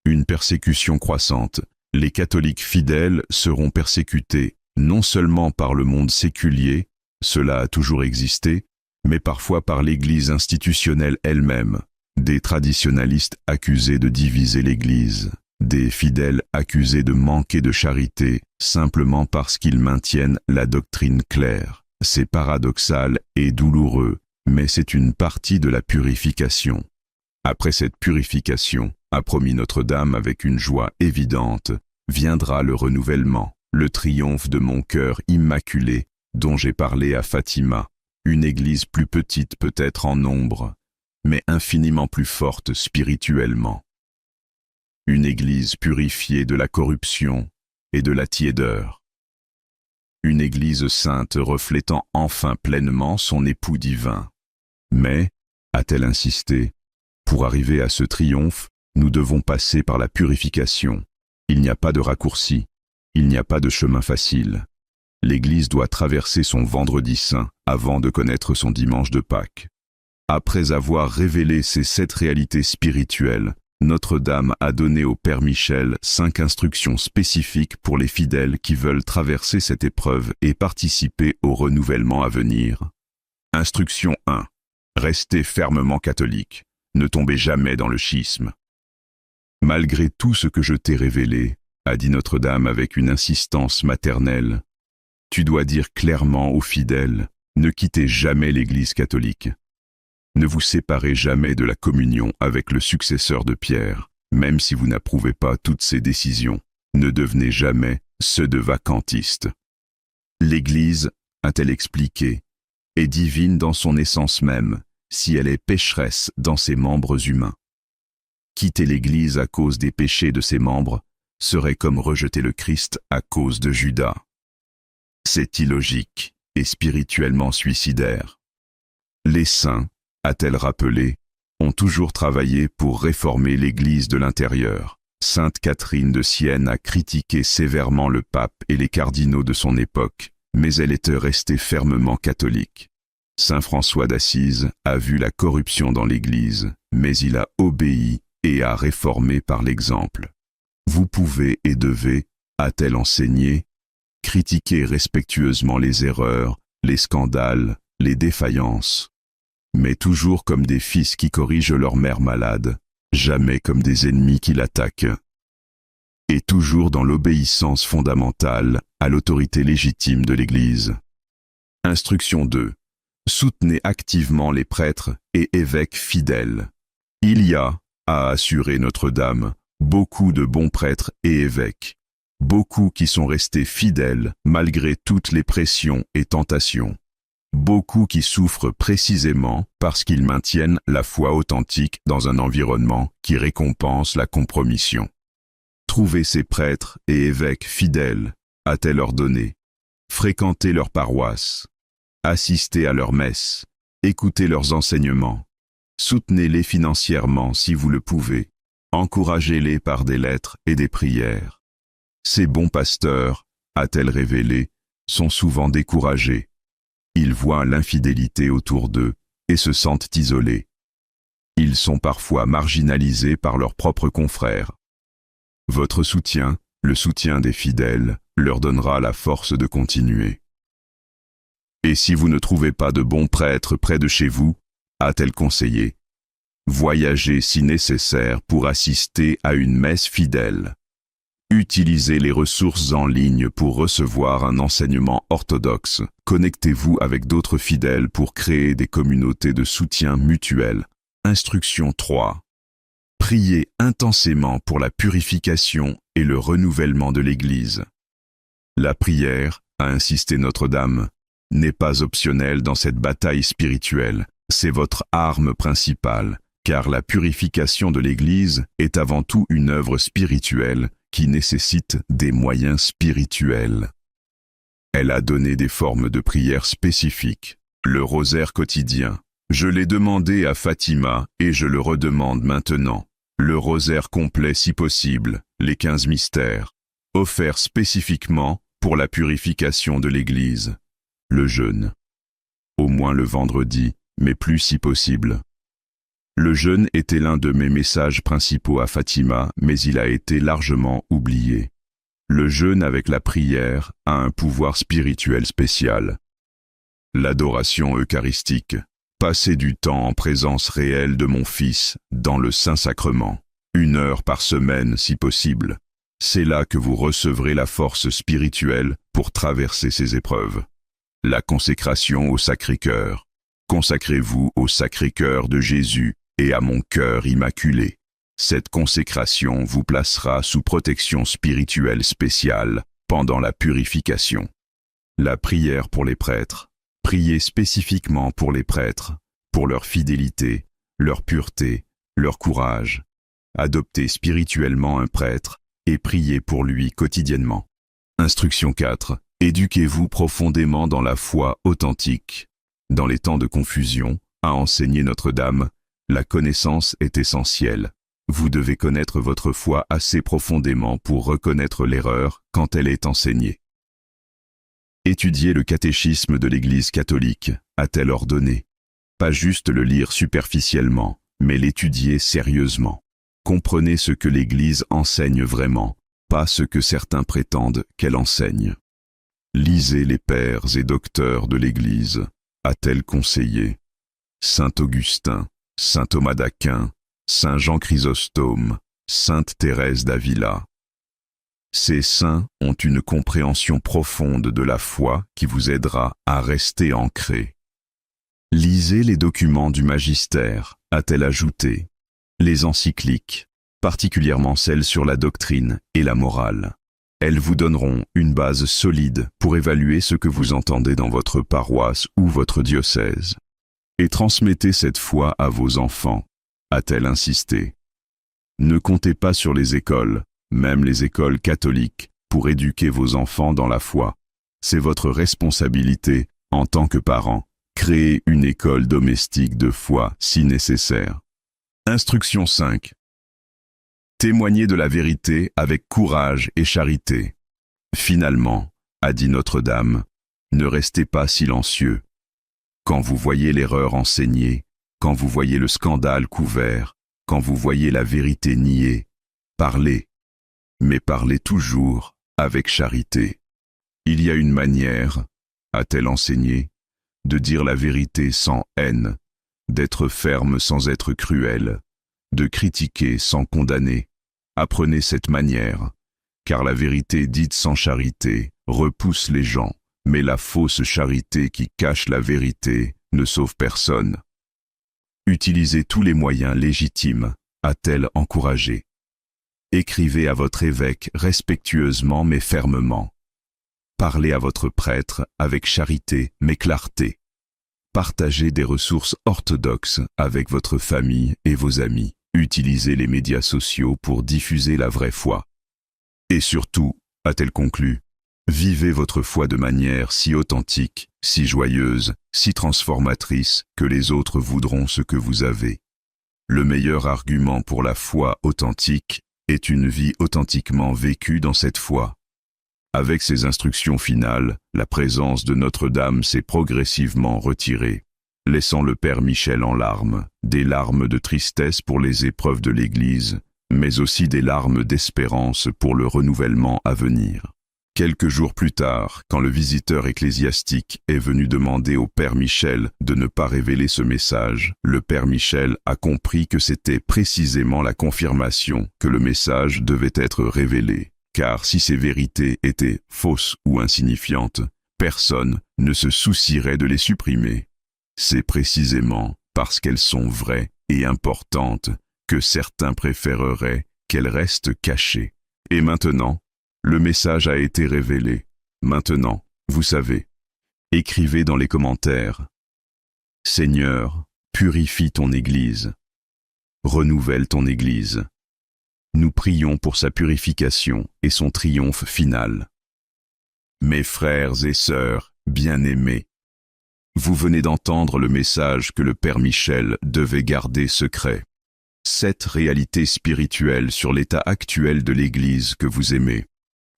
S1: Une persécution croissante. Les catholiques fidèles seront persécutés non seulement par le monde séculier, cela a toujours existé, mais parfois par l'Église institutionnelle elle-même, des traditionalistes accusés de diviser l'Église, des fidèles accusés de manquer de charité simplement parce qu'ils maintiennent la doctrine claire. C'est paradoxal et douloureux, mais c'est une partie de la purification. Après cette purification, a promis Notre-Dame avec une joie évidente, viendra le renouvellement, le triomphe de mon cœur immaculé, dont j'ai parlé à Fatima, une église plus petite peut-être en nombre, mais infiniment plus forte spirituellement. Une église purifiée de la corruption et de la tiédeur. Une église sainte reflétant enfin pleinement son époux divin. Mais, a-t-elle insisté, pour arriver à ce triomphe, nous devons passer par la purification. Il n'y a pas de raccourci, il n'y a pas de chemin facile. L'Église doit traverser son vendredi saint avant de connaître son dimanche de Pâques. Après avoir révélé ces 7 réalités spirituelles, Notre-Dame a donné au Père Michel 5 instructions spécifiques pour les fidèles qui veulent traverser cette épreuve et participer au renouvellement à venir. Instruction 1. Restez fermement catholique. Ne tombez jamais dans le schisme. Malgré tout ce que je t'ai révélé, a dit Notre-Dame avec une insistance maternelle, tu dois dire clairement aux fidèles, ne quittez jamais l'Église catholique. Ne vous séparez jamais de la communion avec le successeur de Pierre, même si vous n'approuvez pas toutes ses décisions. Ne devenez jamais ceux de vacantistes. L'Église, a-t-elle expliqué, est divine dans son essence même, si elle est pécheresse dans ses membres humains. Quitter l'Église à cause des péchés de ses membres serait comme rejeter le Christ à cause de Judas. C'est illogique et spirituellement suicidaire. Les saints, a-t-elle rappelé, ont toujours travaillé pour réformer l'Église de l'intérieur. Sainte Catherine de Sienne a critiqué sévèrement le pape et les cardinaux de son époque, mais elle était restée fermement catholique. Saint François d'Assise a vu la corruption dans l'Église, mais il a obéi et a réformé par l'exemple. Vous pouvez et devez, a-t-elle enseigné, critiquer respectueusement les erreurs, les scandales, les défaillances, mais toujours comme des fils qui corrigent leur mère malade, jamais comme des ennemis qui l'attaquent. Et toujours dans l'obéissance fondamentale à l'autorité légitime de l'Église. Instruction 2. Soutenez activement les prêtres et évêques fidèles. Il y a, à assurer Notre-Dame, beaucoup de bons prêtres et évêques, beaucoup qui sont restés fidèles malgré toutes les pressions et tentations, beaucoup qui souffrent précisément parce qu'ils maintiennent la foi authentique dans un environnement qui récompense la compromission. Trouvez ces prêtres et évêques fidèles, a-t-elle ordonné, fréquentez leurs paroisses, assistez à leurs messes, écoutez leurs enseignements, soutenez-les financièrement si vous le pouvez, encouragez-les par des lettres et des prières. Ces bons pasteurs, a-t-elle révélé, sont souvent découragés. Ils voient l'infidélité autour d'eux et se sentent isolés. Ils sont parfois marginalisés par leurs propres confrères. Votre soutien, le soutien des fidèles, leur donnera la force de continuer. Et si vous ne trouvez pas de bons prêtres près de chez vous, a-t-elle conseillé, voyagez si nécessaire pour assister à une messe fidèle. Utilisez les ressources en ligne pour recevoir un enseignement orthodoxe. Connectez-vous avec d'autres fidèles pour créer des communautés de soutien mutuel. Instruction 3. Priez intensément pour la purification et le renouvellement de l'Église. La prière, a insisté Notre-Dame, n'est pas optionnelle dans cette bataille spirituelle. C'est votre arme principale, car la purification de l'Église est avant tout une œuvre spirituelle qui nécessite des moyens spirituels. Elle a donné des formes de prière spécifiques. Le rosaire quotidien. Je l'ai demandé à Fatima et je le redemande maintenant. Le rosaire complet si possible, les 15 mystères, offerts spécifiquement pour la purification de l'Église. Le jeûne. Au moins le vendredi, mais plus si possible. Le jeûne était l'un de mes messages principaux à Fatima, mais il a été largement oublié. Le jeûne avec la prière a un pouvoir spirituel spécial. L'adoration eucharistique. Passer du temps en présence réelle de mon Fils dans le Saint-Sacrement, 1 heure par semaine si possible. C'est là que vous recevrez la force spirituelle pour traverser ces épreuves. La consécration au Sacré-Cœur. Consacrez-vous au Sacré-Cœur de Jésus et à mon cœur immaculé. Cette consécration vous placera sous protection spirituelle spéciale pendant la purification. La prière pour les prêtres. Priez spécifiquement pour les prêtres, pour leur fidélité, leur pureté, leur courage. Adoptez spirituellement un prêtre et priez pour lui quotidiennement. Instruction 4. Éduquez-vous profondément dans la foi authentique. Dans les temps de confusion, a enseigné Notre-Dame, la connaissance est essentielle. Vous devez connaître votre foi assez profondément pour reconnaître l'erreur quand elle est enseignée. Étudiez le catéchisme de l'Église catholique, a-t-elle ordonné. Pas juste le lire superficiellement, mais l'étudier sérieusement. Comprenez ce que l'Église enseigne vraiment, pas ce que certains prétendent qu'elle enseigne. Lisez les pères et docteurs de l'Église, a-t-elle conseillé. Saint Augustin, Saint Thomas d'Aquin, Saint Jean Chrysostome, Sainte Thérèse d'Avila. Ces saints ont une compréhension profonde de la foi qui vous aidera à rester ancré. Lisez les documents du magistère, a-t-elle ajouté. Les encycliques, particulièrement celles sur la doctrine et la morale. Elles vous donneront une base solide pour évaluer ce que vous entendez dans votre paroisse ou votre diocèse. Et transmettez cette foi à vos enfants, a-t-elle insisté. Ne comptez pas sur les écoles, même les écoles catholiques, pour éduquer vos enfants dans la foi. C'est votre responsabilité, en tant que parents. Créez une école domestique de foi si nécessaire. Instruction 5. Témoignez de la vérité avec courage et charité. Finalement, a dit Notre-Dame, ne restez pas silencieux. Quand vous voyez l'erreur enseignée, quand vous voyez le scandale couvert, quand vous voyez la vérité niée, parlez, mais parlez toujours avec charité. Il y a une manière, a-t-elle enseigné, de dire la vérité sans haine, d'être ferme sans être cruel, de critiquer sans condamner. Apprenez cette manière, car la vérité dite sans charité repousse les gens, mais la fausse charité qui cache la vérité ne sauve personne. Utilisez tous les moyens légitimes, a-t-elle encouragé. Écrivez à votre évêque respectueusement mais fermement. Parlez à votre prêtre avec charité mais clarté. Partagez des ressources orthodoxes avec votre famille et vos amis. Utilisez les médias sociaux pour diffuser la vraie foi. Et surtout, a-t-elle conclu, vivez votre foi de manière si authentique, si joyeuse, si transformatrice que les autres voudront ce que vous avez. Le meilleur argument pour la foi authentique est une vie authentiquement vécue dans cette foi. Avec ces instructions finales, la présence de Notre-Dame s'est progressivement retirée, laissant le Père Michel en larmes, des larmes de tristesse pour les épreuves de l'Église, mais aussi des larmes d'espérance pour le renouvellement à venir. Quelques jours plus tard, quand le visiteur ecclésiastique est venu demander au Père Michel de ne pas révéler ce message, le Père Michel a compris que c'était précisément la confirmation que le message devait être révélé. Car si ces vérités étaient fausses ou insignifiantes, personne ne se soucierait de les supprimer. C'est précisément parce qu'elles sont vraies et importantes que certains préféreraient qu'elles restent cachées. Et maintenant, le message a été révélé. Maintenant, vous savez, écrivez dans les commentaires « Seigneur, purifie ton Église. Renouvelle ton Église. Nous prions pour sa purification et son triomphe final. » Mes frères et sœurs, bien-aimés, vous venez d'entendre le message que le Père Michel devait garder secret. 7 réalités spirituelles sur l'état actuel de l'Église que vous aimez.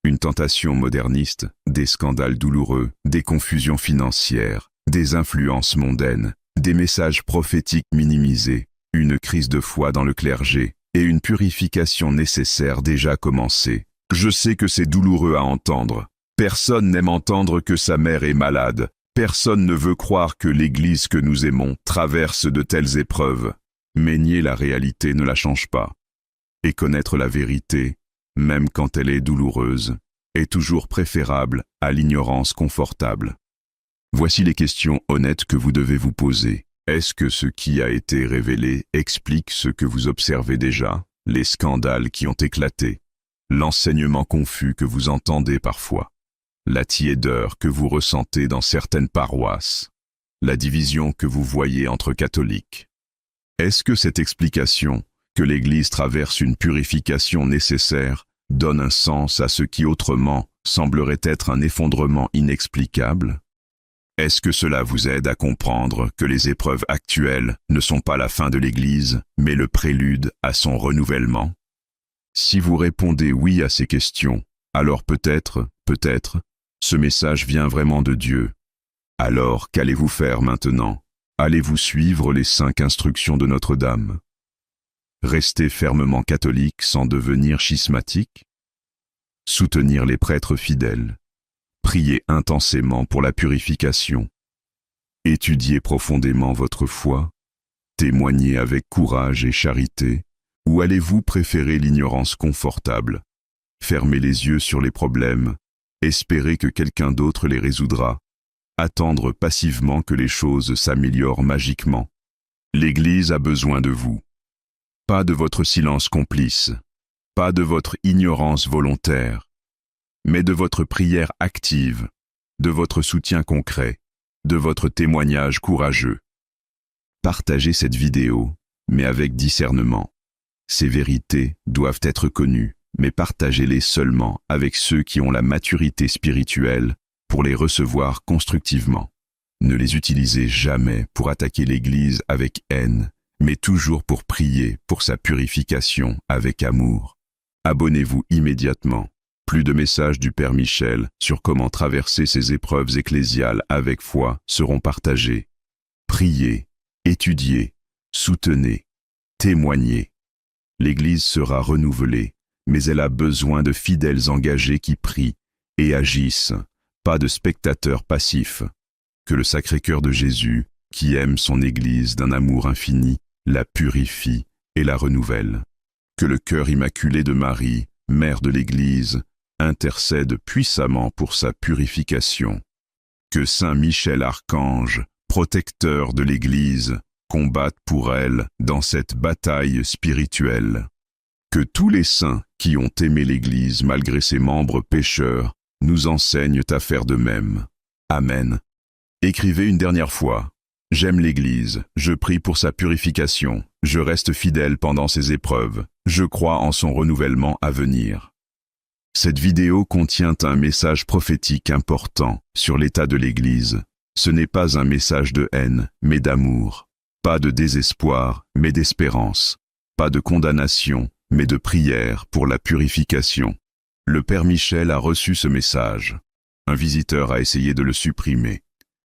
S1: Une tentation moderniste, des scandales douloureux, des confusions financières, des influences mondaines, des messages prophétiques minimisés, une crise de foi dans le clergé et une purification nécessaire déjà commencée. Je sais que c'est douloureux à entendre. Personne n'aime entendre que sa mère est malade. Personne ne veut croire que l'Église que nous aimons traverse de telles épreuves. Mais nier la réalité ne la change pas. Et connaître la vérité, même quand elle est douloureuse, est toujours préférable à l'ignorance confortable. Voici les questions honnêtes que vous devez vous poser. Est-ce que ce qui a été révélé explique ce que vous observez déjà, les scandales qui ont éclaté, l'enseignement confus que vous entendez parfois, la tiédeur que vous ressentez dans certaines paroisses, la division que vous voyez entre catholiques? Est-ce que cette explication, que l'Église traverse une purification nécessaire, donne un sens à ce qui autrement semblerait être un effondrement inexplicable? Est-ce que cela vous aide à comprendre que les épreuves actuelles ne sont pas la fin de l'Église, mais le prélude à son renouvellement? Si vous répondez oui à ces questions, alors peut-être, ce message vient vraiment de Dieu. Alors qu'allez-vous faire maintenant? Allez-vous suivre les 5 instructions de Notre-Dame? Rester fermement catholique sans devenir schismatique? Soutenir les prêtres fidèles? Prier intensément pour la purification? Étudier profondément votre foi? Témoigner avec courage et charité? Ou allez-vous préférer l'ignorance confortable? Fermer les yeux sur les problèmes? Espérer que quelqu'un d'autre les résoudra? Attendre passivement que les choses s'améliorent magiquement? L'Église a besoin de vous. Pas de votre silence complice, pas de votre ignorance volontaire. mais de votre prière active, de votre soutien concret, de votre témoignage courageux. Partagez cette vidéo, mais avec discernement. Ces vérités doivent être connues, mais partagez-les seulement avec ceux qui ont la maturité spirituelle pour les recevoir constructivement. Ne les utilisez jamais pour attaquer l'Église avec haine, mais toujours pour prier pour sa purification avec amour. Abonnez-vous immédiatement. Plus de messages du Père Michel sur comment traverser ces épreuves ecclésiales avec foi seront partagés. Priez, étudiez, soutenez, témoignez. L'Église sera renouvelée, mais elle a besoin de fidèles engagés qui prient et agissent, pas de spectateurs passifs. Que le Sacré-Cœur de Jésus, qui aime son Église d'un amour infini, la purifie et la renouvelle. Que le cœur immaculé de Marie, Mère de l'Église, intercède puissamment pour sa purification. Que Saint Michel Archange, protecteur de l'Église, combatte pour elle dans cette bataille spirituelle. Que tous les saints qui ont aimé l'Église malgré ses membres pécheurs nous enseignent à faire de même. Amen. Écrivez une dernière fois. J'aime l'Église, je prie pour sa purification, je reste fidèle pendant ses épreuves, je crois en son renouvellement à venir. Cette vidéo contient un message prophétique important sur l'état de l'Église. Ce n'est pas un message de haine, mais d'amour. Pas de désespoir, mais d'espérance. Pas de condamnation, mais de prière pour la purification. Le Père Michel a reçu ce message. Un visiteur a essayé de le supprimer.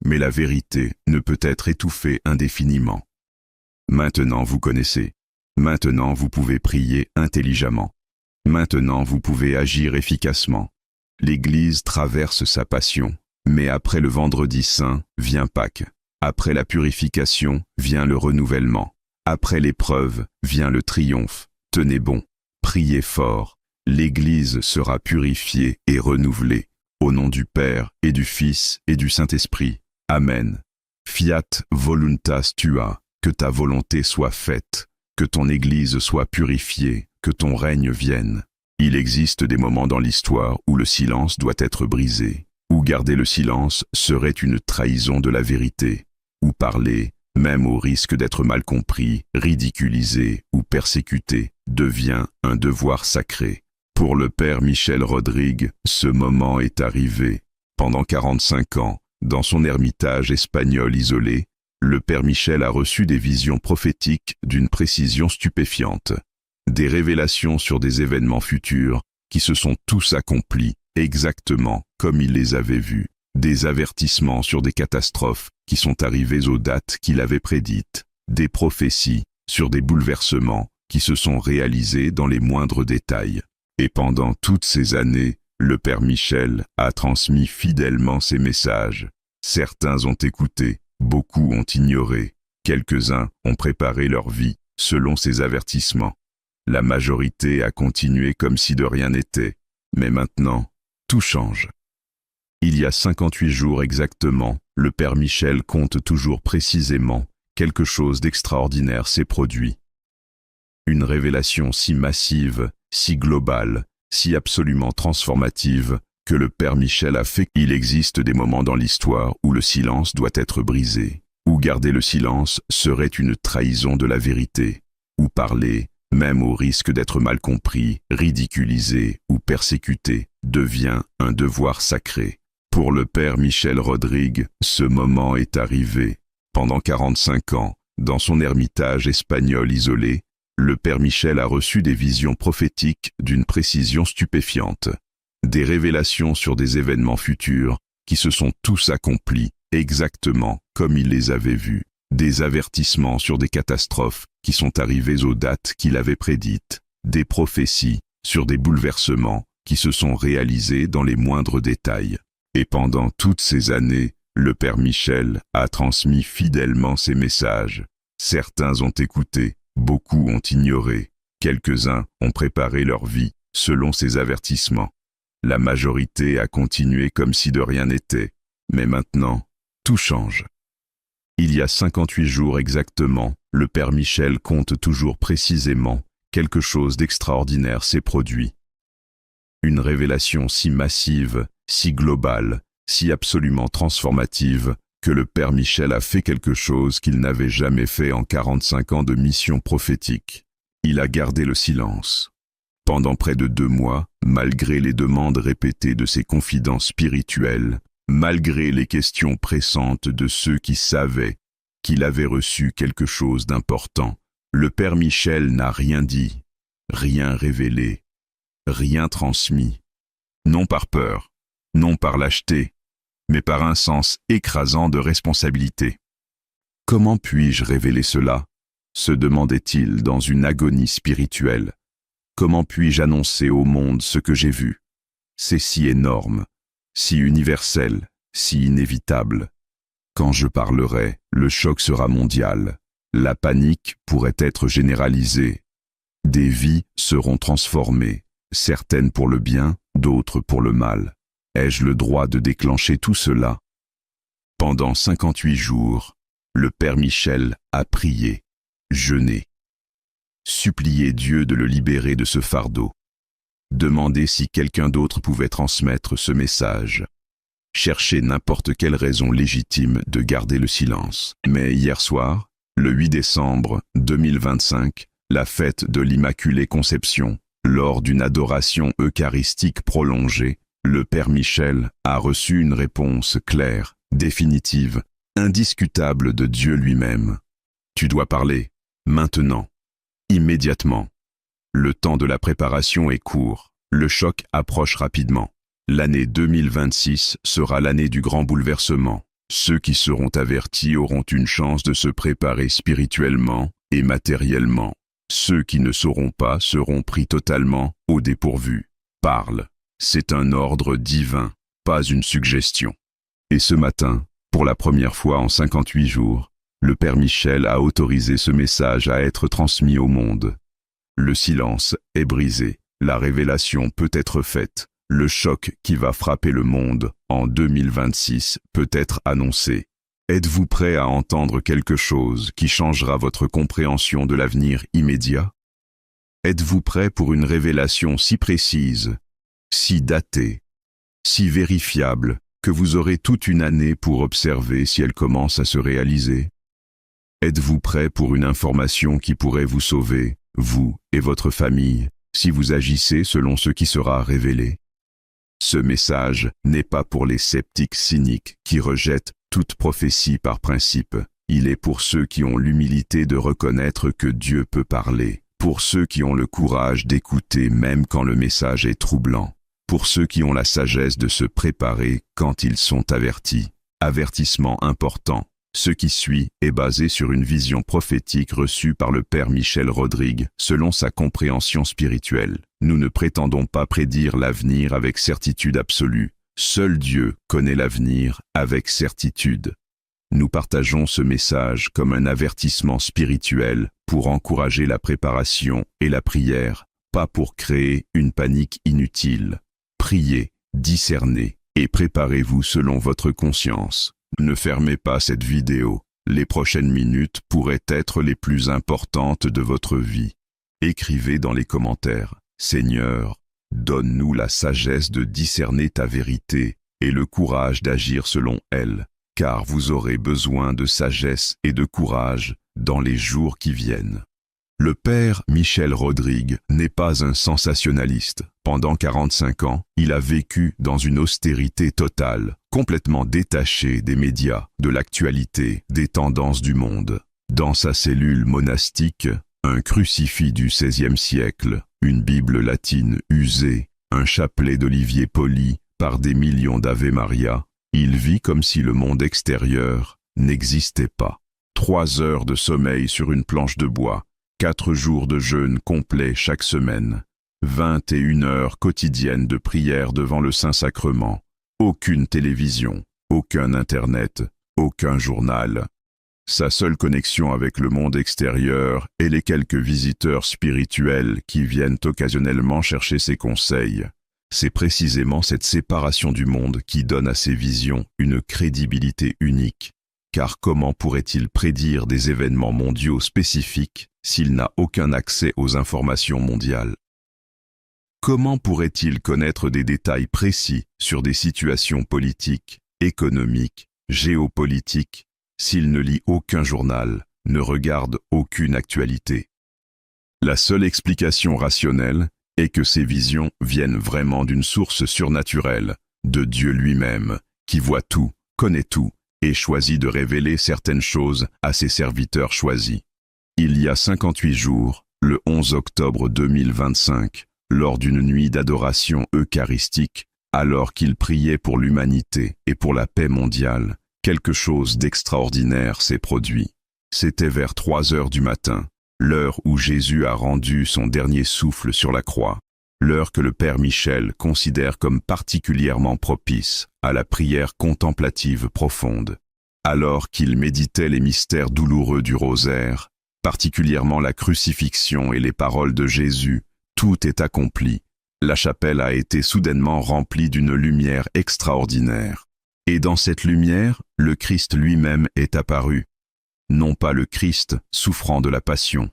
S1: Mais la vérité ne peut être étouffée indéfiniment. Maintenant vous connaissez. Maintenant vous pouvez prier intelligemment. Maintenant vous pouvez agir efficacement. L'Église traverse sa passion, mais après le Vendredi Saint vient Pâques. Après la purification vient le renouvellement. Après l'épreuve vient le triomphe. Tenez bon, priez fort. L'Église sera purifiée et renouvelée. Au nom du Père et du Fils et du Saint-Esprit. Amen. Fiat voluntas tua, que ta volonté soit faite, que ton Église soit purifiée, que ton règne vienne. Il existe des moments dans l'histoire où le silence doit être brisé, où garder le silence serait une trahison de la vérité, où parler, même au risque d'être mal compris, ridiculisé ou persécuté, devient un devoir sacré. Pour le Père Michel Rodrigue, ce moment est arrivé. Pendant 45 ans, dans son ermitage espagnol isolé, le Père Michel a reçu des visions prophétiques d'une précision stupéfiante. Des révélations sur des événements futurs qui se sont tous accomplis exactement comme il les avait vus. Des avertissements sur des catastrophes qui sont arrivées aux dates qu'il avait prédites. Des prophéties sur des bouleversements qui se sont réalisés dans les moindres détails. Et pendant toutes ces années, le Père Michel a transmis fidèlement ses messages. Certains ont écouté, beaucoup ont ignoré, quelques-uns ont préparé leur vie selon ses avertissements. La majorité a continué comme si de rien n'était, mais maintenant, tout change. Il y a 58 jours exactement, le Père Michel compte toujours précisément, quelque chose d'extraordinaire s'est produit. Une révélation si massive, si globale, si absolument transformative, que le Père Michel a fait qu'il existe des moments dans l'histoire où le silence doit être brisé, où garder le silence serait une trahison de la vérité, où parler, même au risque d'être mal compris, ridiculisé ou persécuté, devient un devoir sacré. Pour le Père Michel Rodrigue, ce moment est arrivé. Pendant 45 ans, dans son ermitage espagnol isolé, le Père Michel a reçu des visions prophétiques d'une précision stupéfiante. Des révélations sur des événements futurs qui se sont tous accomplis exactement comme il les avait vus. Des avertissements sur des catastrophes qui sont arrivées aux dates qu'il avait prédites. Des prophéties sur des bouleversements qui se sont réalisés dans les moindres détails. Et pendant toutes ces années, le Père Michel a transmis fidèlement ses messages. Certains ont écouté, beaucoup ont ignoré, quelques-uns ont préparé leur vie selon ses avertissements. La majorité a continué comme si de rien n'était, mais maintenant, tout change. Il y a 58 jours exactement, le Père Michel compte toujours précisément, quelque chose d'extraordinaire s'est produit. Une révélation si massive, si globale, si absolument transformative, que le Père Michel a fait quelque chose qu'il n'avait jamais fait en 45 ans de mission prophétique. Il a gardé le silence. Pendant près de 2 mois, malgré les demandes répétées de ses confidents spirituels, malgré les questions pressantes de ceux qui savaient qu'il avait reçu quelque chose d'important, le Père Michel n'a rien dit, rien révélé, rien transmis. Non par peur, non par lâcheté, mais par un sens écrasant de responsabilité. Comment puis-je révéler cela ? Se demandait-il dans une agonie spirituelle. Comment puis-je annoncer au monde ce que j'ai vu ? C'est si énorme, si universel, si inévitable. Quand je parlerai, le choc sera mondial. La panique pourrait être généralisée. Des vies seront transformées, certaines pour le bien, d'autres pour le mal. Ai-je le droit de déclencher tout cela ? Pendant 58 jours, le Père Michel a prié, jeûné, supplié Dieu de le libérer de ce fardeau, demandé si quelqu'un d'autre pouvait transmettre ce message, cherché n'importe quelle raison légitime de garder le silence. Mais hier soir, le 8 décembre 2025, la fête de l'Immaculée Conception, lors d'une adoration eucharistique prolongée, le Père Michel a reçu une réponse claire, définitive, indiscutable de Dieu lui-même. Tu dois parler, maintenant, immédiatement. Le temps de la préparation est court, le choc approche rapidement. L'année 2026 sera l'année du grand bouleversement. Ceux qui seront avertis auront une chance de se préparer spirituellement et matériellement. Ceux qui ne sauront pas seront pris totalement au dépourvu. Parle. C'est un ordre divin, pas une suggestion. Et ce matin, pour la première fois en 58 jours, le Père Michel a autorisé ce message à être transmis au monde. Le silence est brisé, la révélation peut être faite, le choc qui va frapper le monde en 2026 peut être annoncé. Êtes-vous prêt à entendre quelque chose qui changera votre compréhension de l'avenir immédiat ? Êtes-vous prêt pour une révélation si précise, si datée, si vérifiable, que vous aurez toute une année pour observer si elle commence à se réaliser? Êtes-vous prêt pour une information qui pourrait vous sauver, vous et votre famille, si vous agissez selon ce qui sera révélé? Ce message n'est pas pour les sceptiques cyniques qui rejettent toute prophétie par principe. Il est pour ceux qui ont l'humilité de reconnaître que Dieu peut parler, pour ceux qui ont le courage d'écouter même quand le message est troublant, pour ceux qui ont la sagesse de se préparer quand ils sont avertis. Avertissement important. Ce qui suit est basé sur une vision prophétique reçue par le Père Michel Rodrigue, selon sa compréhension spirituelle. Nous ne prétendons pas prédire l'avenir avec certitude absolue. Seul Dieu connaît l'avenir avec certitude. Nous partageons ce message comme un avertissement spirituel pour encourager la préparation et la prière, pas pour créer une panique inutile. Priez, discernez et préparez-vous selon votre conscience. Ne fermez pas cette vidéo. Les prochaines minutes pourraient être les plus importantes de votre vie. Écrivez dans les commentaires, « Seigneur, donne-nous la sagesse de discerner ta vérité et le courage d'agir selon elle, car vous aurez besoin de sagesse et de courage dans les jours qui viennent. » Le Père Michel Rodrigue n'est pas un sensationnaliste. Pendant 45 ans, il a vécu dans une austérité totale, complètement détaché des médias, de l'actualité, des tendances du monde. Dans sa cellule monastique, un crucifix du XVIe siècle, une Bible latine usée, un chapelet d'olivier poli par des millions d'Ave Maria, il vit comme si le monde extérieur n'existait pas. 3 heures de sommeil sur une planche de bois, 4 jours de jeûne complet chaque semaine, 21 heures quotidiennes de prière devant le Saint-Sacrement, aucune télévision, aucun Internet, aucun journal. Sa seule connexion avec le monde extérieur et les quelques visiteurs spirituels qui viennent occasionnellement chercher ses conseils. C'est précisément cette séparation du monde qui donne à ses visions une crédibilité unique. Car comment pourrait-il prédire des événements mondiaux spécifiques s'il n'a aucun accès aux informations mondiales ? Comment pourrait-il connaître des détails précis sur des situations politiques, économiques, géopolitiques, s'il ne lit aucun journal, ne regarde aucune actualité? La seule explication rationnelle est que ces visions viennent vraiment d'une source surnaturelle, de Dieu lui-même, qui voit tout, connaît tout, et choisit de révéler certaines choses à ses serviteurs choisis. Il y a 58 jours, le 11 octobre 2025, lors d'une nuit d'adoration eucharistique, alors qu'il priait pour l'humanité et pour la paix mondiale, quelque chose d'extraordinaire s'est produit. C'était vers 3 heures du matin, l'heure où Jésus a rendu son dernier souffle sur la croix, l'heure que le Père Michel considère comme particulièrement propice à la prière contemplative profonde. Alors qu'il méditait les mystères douloureux du rosaire, particulièrement la crucifixion et les paroles de Jésus, tout est accompli. La chapelle a été soudainement remplie d'une lumière extraordinaire. Et dans cette lumière, le Christ lui-même est apparu. Non pas le Christ souffrant de la passion,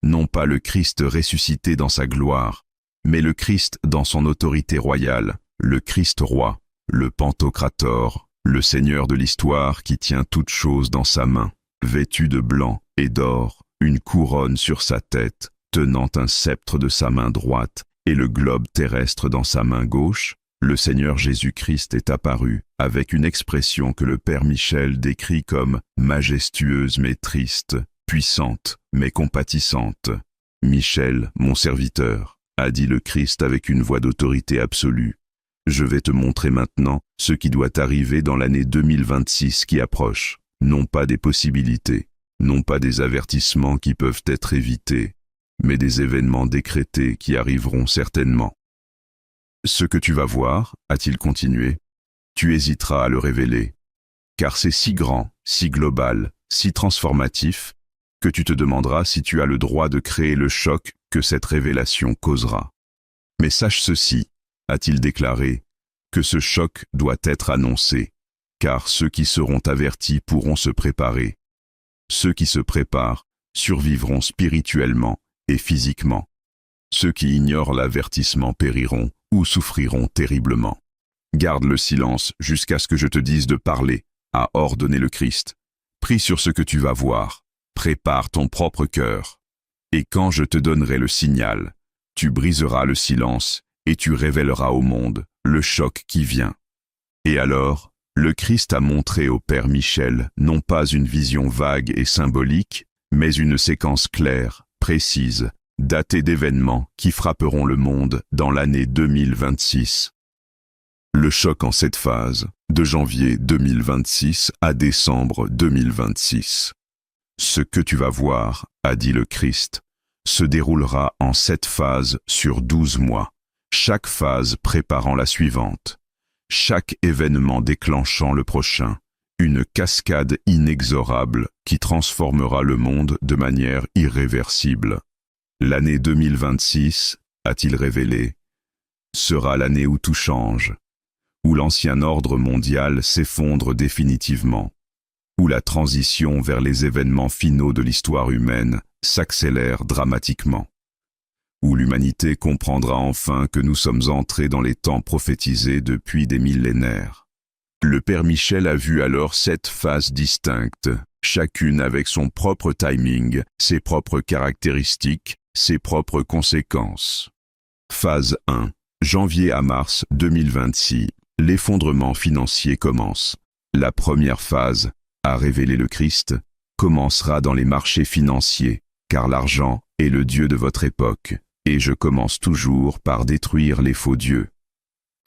S1: non pas le Christ ressuscité dans sa gloire, mais le Christ dans son autorité royale, le Christ roi, le Pantocrator, le Seigneur de l'histoire qui tient toutes choses dans sa main, vêtu de blanc et d'or, une couronne sur sa tête, tenant un sceptre de sa main droite et le globe terrestre dans sa main gauche, le Seigneur Jésus-Christ est apparu avec une expression que le Père Michel décrit comme majestueuse mais triste, puissante mais compatissante. « Michel, mon serviteur, a dit le Christ avec une voix d'autorité absolue. Je vais te montrer maintenant ce qui doit arriver dans l'année 2026 qui approche, non pas des possibilités, non pas des avertissements qui peuvent être évités, mais des événements décrétés qui arriveront certainement. Ce que tu vas voir, a-t-il continué, tu hésiteras à le révéler, car c'est si grand, si global, si transformatif, que tu te demanderas si tu as le droit de créer le choc que cette révélation causera. Mais sache ceci, a-t-il déclaré, que ce choc doit être annoncé, car ceux qui seront avertis pourront se préparer. Ceux qui se préparent survivront spirituellement et physiquement. Ceux qui ignorent l'avertissement périront ou souffriront terriblement. Garde le silence jusqu'à ce que je te dise de parler, a ordonné le Christ. Prie sur ce que tu vas voir, prépare ton propre cœur. Et quand je te donnerai le signal, tu briseras le silence et tu révéleras au monde le choc qui vient. Et alors, le Christ a montré au Père Michel non pas une vision vague et symbolique, mais une séquence claire, précise, datée d'événements qui frapperont le monde dans l'année 2026. Le choc en cette phase, de janvier 2026 à décembre 2026. Ce que tu vas voir, a dit le Christ, se déroulera en 7 phases sur 12 mois, chaque phase préparant la suivante, chaque événement déclenchant le prochain, une cascade inexorable qui transformera le monde de manière irréversible. L'année 2026, a-t-il révélé, sera l'année où tout change, où l'ancien ordre mondial s'effondre définitivement, où la transition vers les événements finaux de l'histoire humaine s'accélère dramatiquement, où l'humanité comprendra enfin que nous sommes entrés dans les temps prophétisés depuis des millénaires. Le Père Michel a vu alors 7 phases distinctes, chacune avec son propre timing, ses propres caractéristiques, ses propres conséquences. Phase 1. Janvier à mars 2026. L'effondrement financier commence. La première phase, a révélé le Christ, commencera dans les marchés financiers, car l'argent est le Dieu de votre époque, et je commence toujours par détruire les faux dieux.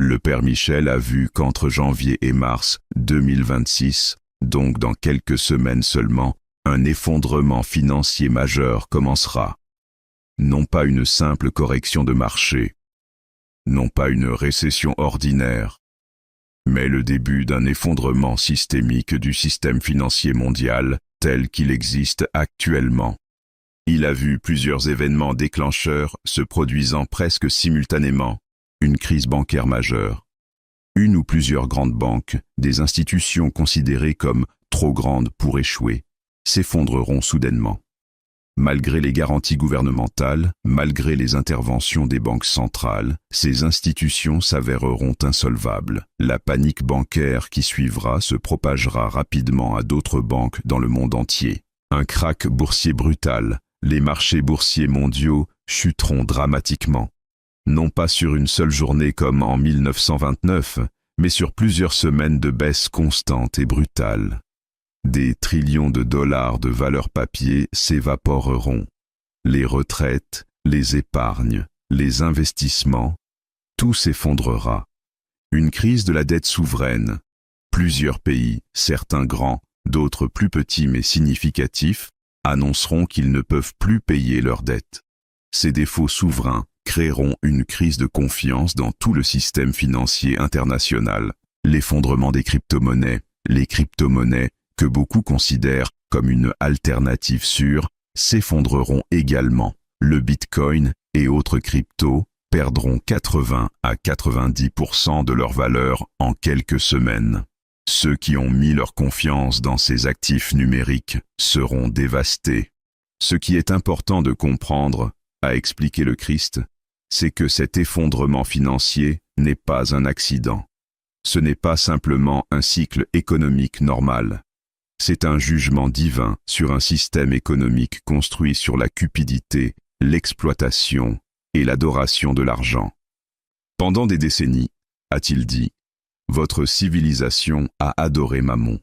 S1: Le Père Michel a vu qu'entre janvier et mars 2026, donc dans quelques semaines seulement, un effondrement financier majeur commencera. Non pas une simple correction de marché, non pas une récession ordinaire, mais le début d'un effondrement systémique du système financier mondial tel qu'il existe actuellement. Il a vu plusieurs événements déclencheurs se produisant presque simultanément, une crise bancaire majeure. Une ou plusieurs grandes banques, des institutions considérées comme trop grandes pour échouer, s'effondreront soudainement. Malgré les garanties gouvernementales, malgré les interventions des banques centrales, ces institutions s'avéreront insolvables. La panique bancaire qui suivra se propagera rapidement à d'autres banques dans le monde entier. Un krach boursier brutal, les marchés boursiers mondiaux chuteront dramatiquement. Non pas sur une seule journée comme en 1929, mais sur plusieurs semaines de baisse constante et brutale. Des trillions de dollars de valeurs papier s'évaporeront. Les retraites, les épargnes, les investissements, tout s'effondrera. Une crise de la dette souveraine. Plusieurs pays, certains grands, d'autres plus petits mais significatifs, annonceront qu'ils ne peuvent plus payer leurs dettes. Ces défauts souverains créeront une crise de confiance dans tout le système financier international. L'effondrement des crypto-monnaies, les crypto-monnaies, que beaucoup considèrent comme une alternative sûre, s'effondreront également. Le Bitcoin et autres cryptos perdront 80 à 90% de leur valeur en quelques semaines. Ceux qui ont mis leur confiance dans ces actifs numériques seront dévastés. Ce qui est important de comprendre, a expliqué le Christ, c'est que cet effondrement financier n'est pas un accident. Ce n'est pas simplement un cycle économique normal. C'est un jugement divin sur un système économique construit sur la cupidité, l'exploitation et l'adoration de l'argent. Pendant des décennies, a-t-il dit, votre civilisation a adoré Mammon.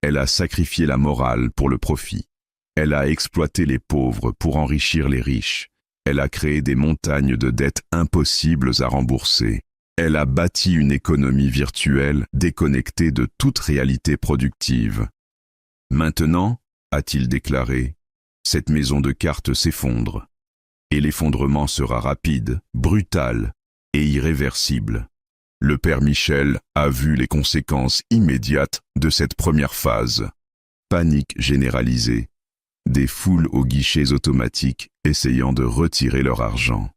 S1: Elle a sacrifié la morale pour le profit. Elle a exploité les pauvres pour enrichir les riches. Elle a créé des montagnes de dettes impossibles à rembourser. Elle a bâti une économie virtuelle déconnectée de toute réalité productive. Maintenant, a-t-il déclaré, cette maison de cartes s'effondre. Et l'effondrement sera rapide, brutal et irréversible. Le père Michel a vu les conséquences immédiates de cette première phase. Panique généralisée. Des foules aux guichets automatiques essayant de retirer leur argent.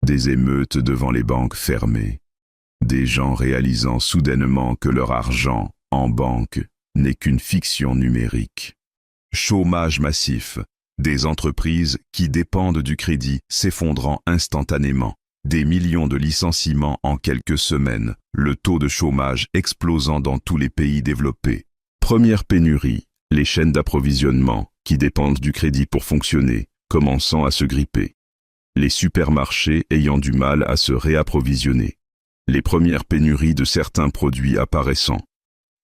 S1: Des émeutes devant les banques fermées. Des gens réalisant soudainement que leur argent, en banque, n'est qu'une fiction numérique. Chômage massif. Des entreprises qui dépendent du crédit s'effondrant instantanément. Des millions de licenciements en quelques semaines. Le taux de chômage explosant dans tous les pays développés. Première pénurie. Les chaînes d'approvisionnement, qui dépendent du crédit pour fonctionner, commençant à se gripper. Les supermarchés ayant du mal à se réapprovisionner. Les premières pénuries de certains produits apparaissant.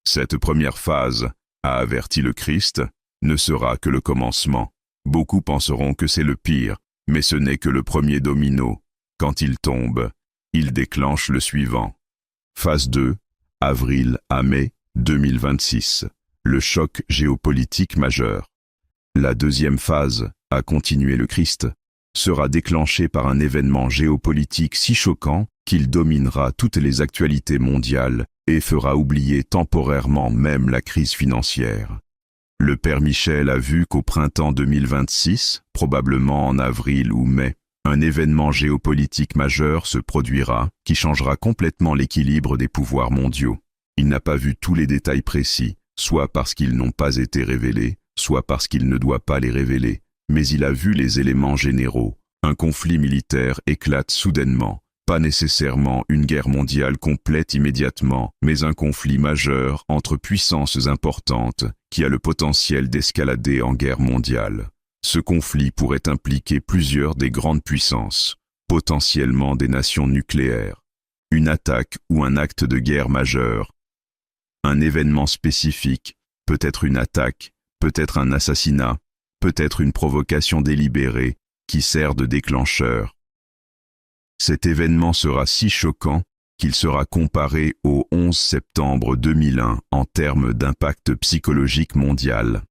S1: Cette première phase, a averti le Christ, ne sera que le commencement. Beaucoup penseront que c'est le pire, mais ce n'est que le premier domino. Quand il tombe, il déclenche le suivant. Phase 2, avril à mai 2026. Le choc géopolitique majeur. La deuxième phase, a continué le Christ, sera déclenchée par un événement géopolitique si choquant qu'il dominera toutes les actualités mondiales et fera oublier temporairement même la crise financière. Le père Michel a vu qu'au printemps 2026, probablement en avril ou mai, un événement géopolitique majeur se produira qui changera complètement l'équilibre des pouvoirs mondiaux. Il n'a pas vu tous les détails précis, soit parce qu'ils n'ont pas été révélés, soit parce qu'il ne doit pas les révéler, mais il a vu les éléments généraux. Un conflit militaire éclate soudainement, pas nécessairement une guerre mondiale complète immédiatement, mais un conflit majeur entre puissances importantes qui a le potentiel d'escalader en guerre mondiale. Ce conflit pourrait impliquer plusieurs des grandes puissances, potentiellement des nations nucléaires. Une attaque ou un acte de guerre majeur. Un événement spécifique, peut-être une attaque, peut-être un assassinat, peut-être une provocation délibérée qui sert de déclencheur. Cet événement sera si choquant qu'il sera comparé au 11 septembre 2001 en termes d'impact psychologique mondial.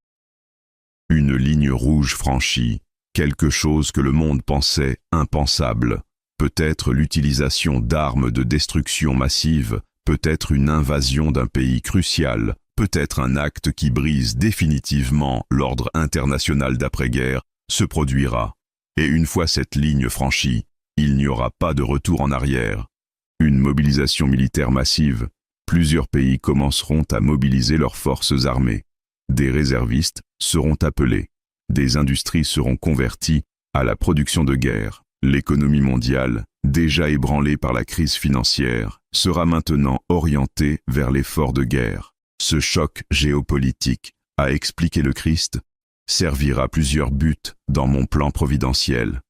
S1: Une ligne rouge franchie, quelque chose que le monde pensait impensable, peut-être l'utilisation d'armes de destruction massive, peut-être une invasion d'un pays crucial, peut-être un acte qui brise définitivement l'ordre international d'après-guerre, se produira. Et une fois cette ligne franchie, il n'y aura pas de retour en arrière. Une mobilisation militaire massive. Plusieurs pays commenceront à mobiliser leurs forces armées. Des réservistes seront appelés. Des industries seront converties à la production de guerre. L'économie mondiale, déjà ébranlée par la crise financière, sera maintenant orientée vers l'effort de guerre. Ce choc géopolitique, a expliqué le Christ, servira plusieurs buts dans mon plan providentiel.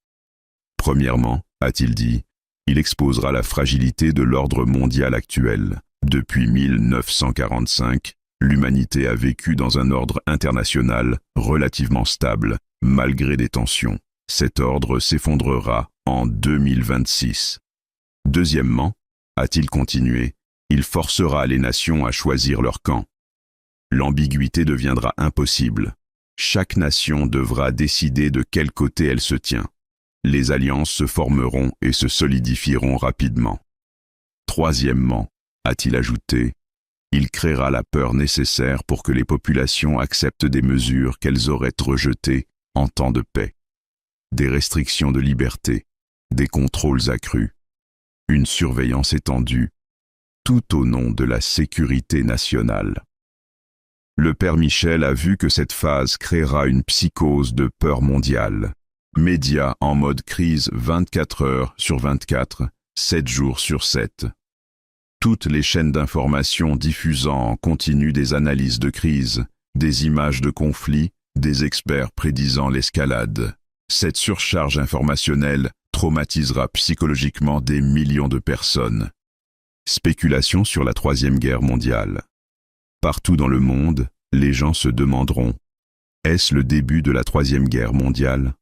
S1: Premièrement, a-t-il dit, il exposera la fragilité de l'ordre mondial actuel. Depuis 1945, l'humanité a vécu dans un ordre international relativement stable, malgré des tensions. Cet ordre s'effondrera en 2026. Deuxièmement, a-t-il continué, il forcera les nations à choisir leur camp. L'ambiguïté deviendra impossible. Chaque nation devra décider de quel côté elle se tient. Les alliances se formeront et se solidifieront rapidement. Troisièmement, a-t-il ajouté, il créera la peur nécessaire pour que les populations acceptent des mesures qu'elles auraient rejetées en temps de paix. Des restrictions de liberté, des contrôles accrus, une surveillance étendue, tout au nom de la sécurité nationale. Le Père Michel a vu que cette phase créera une psychose de peur mondiale. Médias en mode crise 24 heures sur 24, 7 jours sur 7. Toutes les chaînes d'information diffusant en continu des analyses de crise, des images de conflits, des experts prédisant l'escalade. Cette surcharge informationnelle traumatisera psychologiquement des millions de personnes. Spéculation sur la Troisième Guerre mondiale. Partout dans le monde, les gens se demanderont, est-ce le début de la Troisième Guerre mondiale?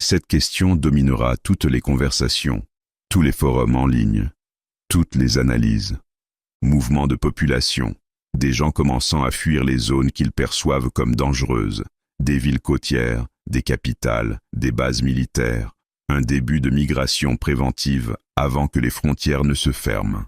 S1: Cette question dominera toutes les conversations, tous les forums en ligne, toutes les analyses. Mouvements de population, des gens commençant à fuir les zones qu'ils perçoivent comme dangereuses, des villes côtières, des capitales, des bases militaires, un début de migration préventive avant que les frontières ne se ferment.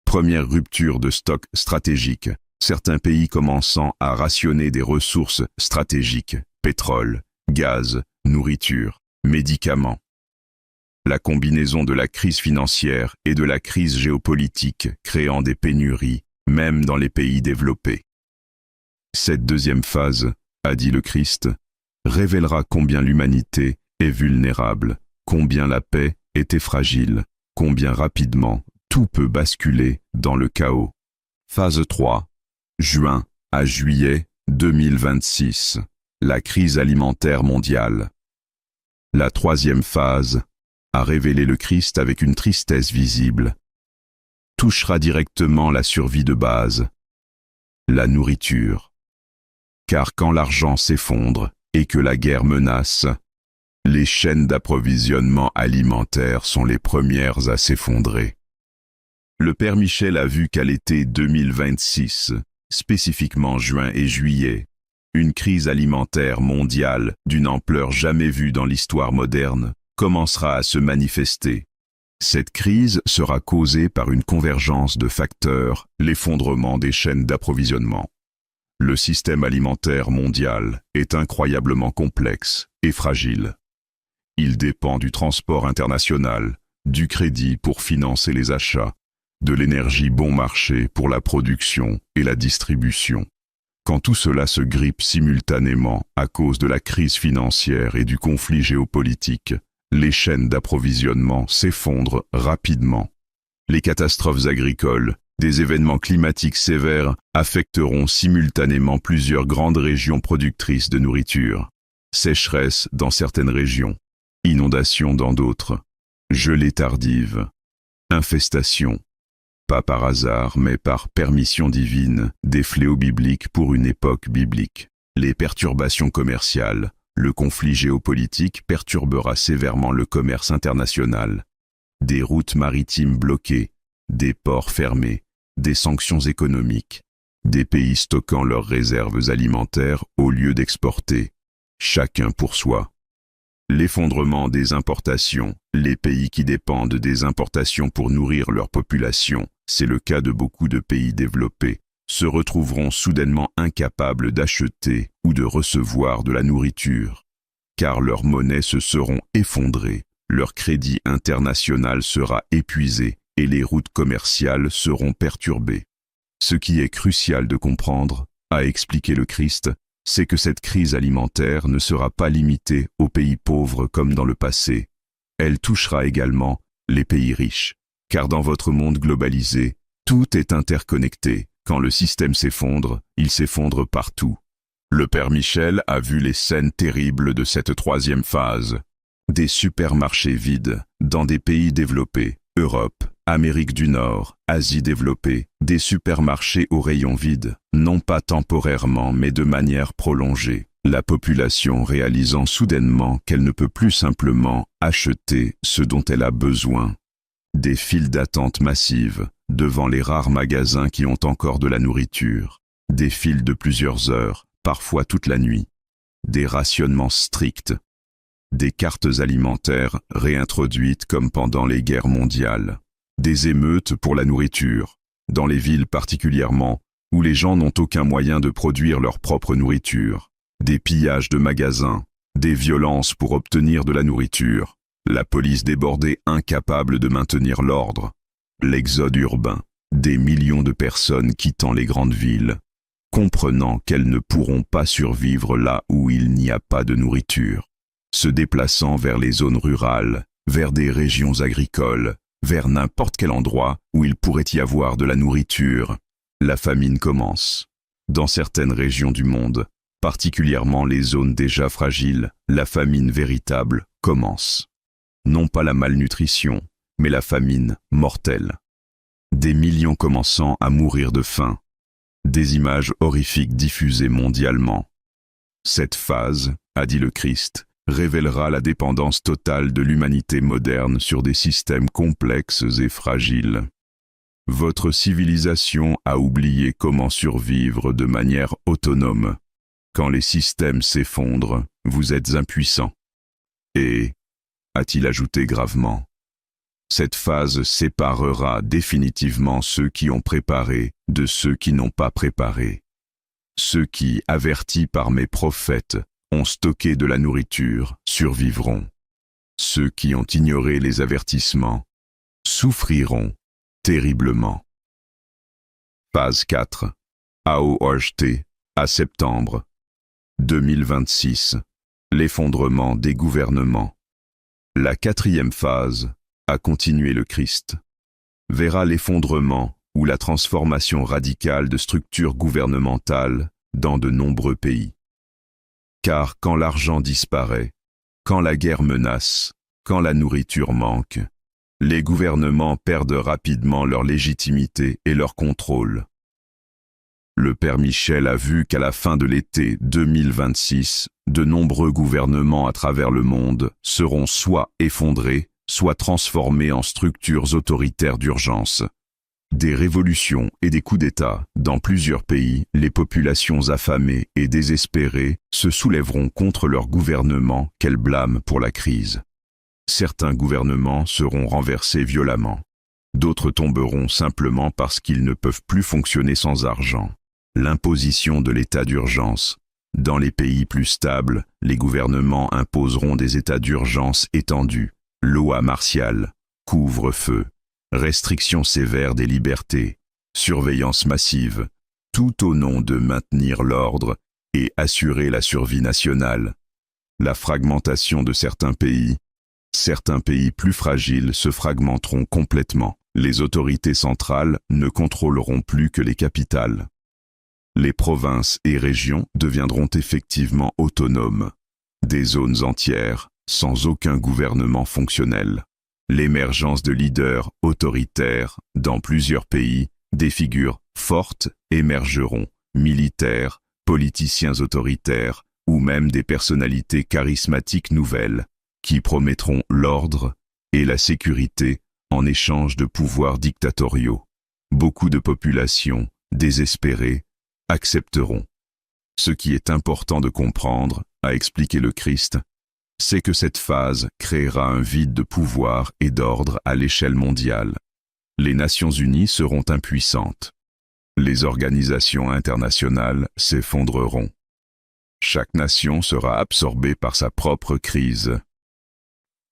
S1: Première rupture de stock stratégique, certains pays commençant à rationner des ressources stratégiques, pétrole, gaz, nourriture, médicaments. La combinaison de la crise financière et de la crise géopolitique créant des pénuries, même dans les pays développés. Cette deuxième phase, a dit le Christ, révélera combien l'humanité est vulnérable, combien la paix était fragile, combien rapidement tout peut basculer dans le chaos. Phase 3, juin à juillet 2026, la crise alimentaire mondiale. La troisième phase, a révélé le Christ avec une tristesse visible, touchera directement la survie de base, la nourriture. Car quand l'argent s'effondre et que la guerre menace, les chaînes d'approvisionnement alimentaire sont les premières à s'effondrer. Le Père Michel a vu qu'à l'été 2026, spécifiquement juin et juillet, une crise alimentaire mondiale d'une ampleur jamais vue dans l'histoire moderne commencera à se manifester. Cette crise sera causée par une convergence de facteurs, l'effondrement des chaînes d'approvisionnement. Le système alimentaire mondial est incroyablement complexe et fragile. Il dépend du transport international, du crédit pour financer les achats, de l'énergie bon marché pour la production et la distribution. Quand tout cela se grippe simultanément à cause de la crise financière et du conflit géopolitique, les chaînes d'approvisionnement s'effondrent rapidement. Les catastrophes agricoles, des événements climatiques sévères affecteront simultanément plusieurs grandes régions productrices de nourriture. Sécheresse dans certaines régions, inondations dans d'autres, gelée tardive, infestation. Pas par hasard, mais par permission divine, des fléaux bibliques pour une époque biblique. Les perturbations commerciales, le conflit géopolitique perturbera sévèrement le commerce international. Des routes maritimes bloquées, des ports fermés, des sanctions économiques, des pays stockant leurs réserves alimentaires au lieu d'exporter, chacun pour soi. L'effondrement des importations, les pays qui dépendent des importations pour nourrir leur population, c'est le cas de beaucoup de pays développés, se retrouveront soudainement incapables d'acheter ou de recevoir de la nourriture, car leurs monnaies se seront effondrées, leur crédit international sera épuisé et les routes commerciales seront perturbées. Ce qui est crucial de comprendre, a expliqué le Christ, c'est que cette crise alimentaire ne sera pas limitée aux pays pauvres comme dans le passé. Elle touchera également les pays riches. Car dans votre monde globalisé, tout est interconnecté. Quand le système s'effondre, il s'effondre partout. Le Père Michel a vu les scènes terribles de cette troisième phase. Des supermarchés vides dans des pays développés, Europe, Amérique du Nord, Asie développée, des supermarchés aux rayons vides, non pas temporairement mais de manière prolongée. La population réalisant soudainement qu'elle ne peut plus simplement acheter ce dont elle a besoin. Des files d'attente massives devant les rares magasins qui ont encore de la nourriture. Des files de plusieurs heures, parfois toute la nuit. Des rationnements stricts. Des cartes alimentaires réintroduites comme pendant les guerres mondiales. Des émeutes pour la nourriture, dans les villes particulièrement, où les gens n'ont aucun moyen de produire leur propre nourriture. Des pillages de magasins, des violences pour obtenir de la nourriture. La police débordée incapable de maintenir l'ordre. L'exode urbain, des millions de personnes quittant les grandes villes, comprenant qu'elles ne pourront pas survivre là où il n'y a pas de nourriture. Se déplaçant vers les zones rurales, vers des régions agricoles, vers n'importe quel endroit où il pourrait y avoir de la nourriture. La famine commence. Dans certaines régions du monde, particulièrement les zones déjà fragiles, la famine véritable commence. Non pas la malnutrition, mais la famine mortelle. Des millions commençant à mourir de faim. Des images horrifiques diffusées mondialement. Cette phase, a dit le Christ, révélera la dépendance totale de l'humanité moderne sur des systèmes complexes et fragiles. Votre civilisation a oublié comment survivre de manière autonome. Quand les systèmes s'effondrent, vous êtes impuissants. Et, a-t-il ajouté gravement, cette phase séparera définitivement ceux qui ont préparé de ceux qui n'ont pas préparé. Ceux qui, avertis par mes prophètes, ont stocké de la nourriture, survivront. Ceux qui ont ignoré les avertissements, souffriront terriblement. Phase 4. AOHT, à septembre 2026. L'effondrement des gouvernements. La quatrième phase, a continué le Christ, verra l'effondrement ou la transformation radicale de structures gouvernementales dans de nombreux pays. Car quand l'argent disparaît, quand la guerre menace, quand la nourriture manque, les gouvernements perdent rapidement leur légitimité et leur contrôle. Le Père Michel a vu qu'à la fin de l'été 2026, de nombreux gouvernements à travers le monde seront soit effondrés, soit transformés en structures autoritaires d'urgence. Des révolutions et des coups d'État. Dans plusieurs pays, les populations affamées et désespérées se soulèveront contre leur gouvernement qu'elles blâment pour la crise. Certains gouvernements seront renversés violemment. D'autres tomberont simplement parce qu'ils ne peuvent plus fonctionner sans argent. L'imposition de l'état d'urgence. Dans les pays plus stables, les gouvernements imposeront des états d'urgence étendus. Loi martiale, couvre-feu, restrictions sévères des libertés, surveillance massive, tout au nom de maintenir l'ordre et assurer la survie nationale. La fragmentation de certains pays plus fragiles se fragmenteront complètement. Les autorités centrales ne contrôleront plus que les capitales. Les provinces et régions deviendront effectivement autonomes. Des zones entières, sans aucun gouvernement fonctionnel. L'émergence de leaders autoritaires dans plusieurs pays, des figures fortes émergeront, militaires, politiciens autoritaires, ou même des personnalités charismatiques nouvelles, qui promettront l'ordre et la sécurité en échange de pouvoirs dictatoriaux. Beaucoup de populations, désespérées, accepteront. Ce qui est important de comprendre, a expliqué le Christ, c'est que cette phase créera un vide de pouvoir et d'ordre à l'échelle mondiale. Les Nations Unies seront impuissantes. Les organisations internationales s'effondreront. Chaque nation sera absorbée par sa propre crise.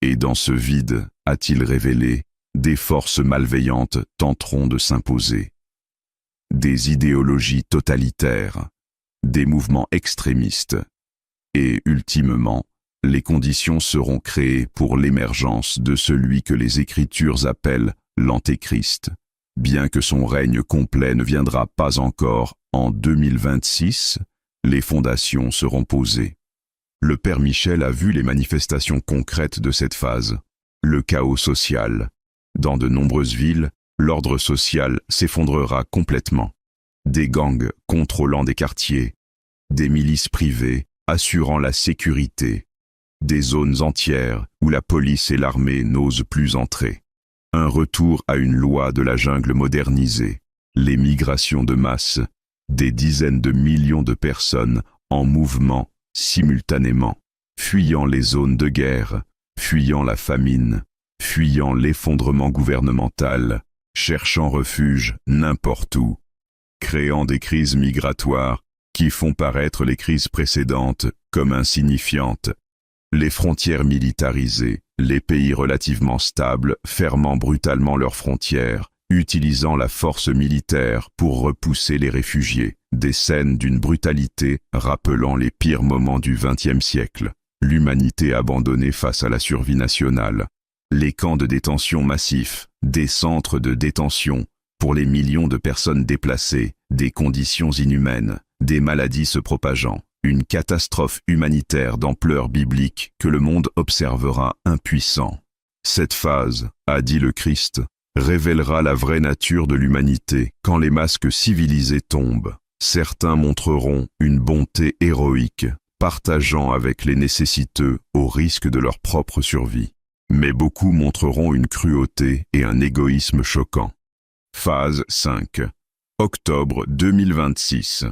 S1: Et dans ce vide, a-t-il révélé, des forces malveillantes tenteront de s'imposer. Des idéologies totalitaires, des mouvements extrémistes. Et, ultimement, les conditions seront créées pour l'émergence de celui que les Écritures appellent l'Antéchrist, bien que son règne complet ne viendra pas encore en 2026, les fondations seront posées. Le Père Michel a vu les manifestations concrètes de cette phase. Le chaos social. Dans de nombreuses villes, l'ordre social s'effondrera complètement. Des gangs contrôlant des quartiers, des milices privées assurant la sécurité, des zones entières où la police et l'armée n'osent plus entrer. Un retour à une loi de la jungle modernisée, les migrations de masse, des dizaines de millions de personnes en mouvement simultanément, fuyant les zones de guerre, fuyant la famine, fuyant l'effondrement gouvernemental, cherchant refuge n'importe où, créant des crises migratoires qui font paraître les crises précédentes comme insignifiantes, les frontières militarisées, les pays relativement stables fermant brutalement leurs frontières, utilisant la force militaire pour repousser les réfugiés, des scènes d'une brutalité rappelant les pires moments du XXe siècle, l'humanité abandonnée face à la survie nationale, les camps de détention massifs, des centres de détention pour les millions de personnes déplacées, des conditions inhumaines, des maladies se propageant, une catastrophe humanitaire d'ampleur biblique que le monde observera impuissant. Cette phase, a dit le Christ, révélera la vraie nature de l'humanité quand les masques civilisés tombent. Certains montreront une bonté héroïque, partageant avec les nécessiteux au risque de leur propre survie. Mais beaucoup montreront une cruauté et un égoïsme choquants. Phase 5. Octobre 2026.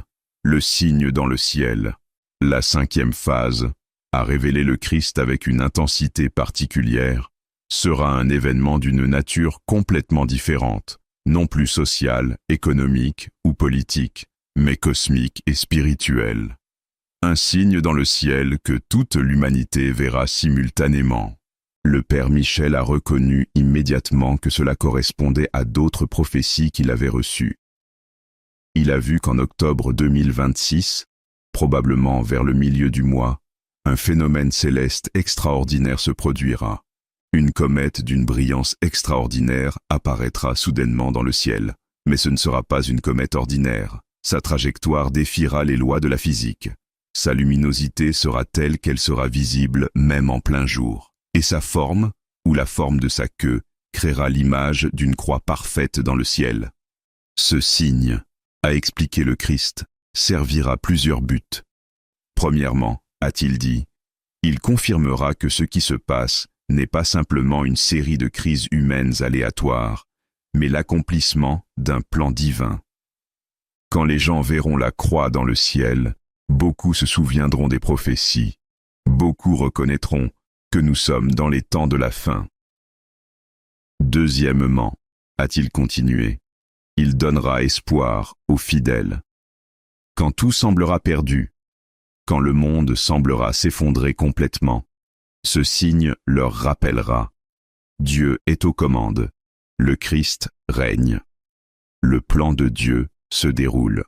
S1: Le signe dans le ciel. La 5e phase, à révéler le Christ avec une intensité particulière, sera un événement d'une nature complètement différente, non plus sociale, économique ou politique, mais cosmique et spirituelle. Un signe dans le ciel que toute l'humanité verra simultanément. Le Père Michel a reconnu immédiatement que cela correspondait à d'autres prophéties qu'il avait reçues. Il a vu qu'en octobre 2026, probablement vers le milieu du mois, un phénomène céleste extraordinaire se produira. Une comète d'une brillance extraordinaire apparaîtra soudainement dans le ciel. Mais ce ne sera pas une comète ordinaire. Sa trajectoire défiera les lois de la physique. Sa luminosité sera telle qu'elle sera visible même en plein jour. Et sa forme, ou la forme de sa queue, créera l'image d'une croix parfaite dans le ciel. Ce signe, a expliqué le Christ, servira plusieurs buts. Premièrement, a-t-il dit, il confirmera que ce qui se passe n'est pas simplement une série de crises humaines aléatoires, mais l'accomplissement d'un plan divin. Quand les gens verront la croix dans le ciel, beaucoup se souviendront des prophéties, beaucoup reconnaîtront que nous sommes dans les temps de la fin. Deuxièmement, a-t-il continué, il donnera espoir aux fidèles. Quand tout semblera perdu, quand le monde semblera s'effondrer complètement, ce signe leur rappellera. Dieu est aux commandes. Le Christ règne. Le plan de Dieu se déroule.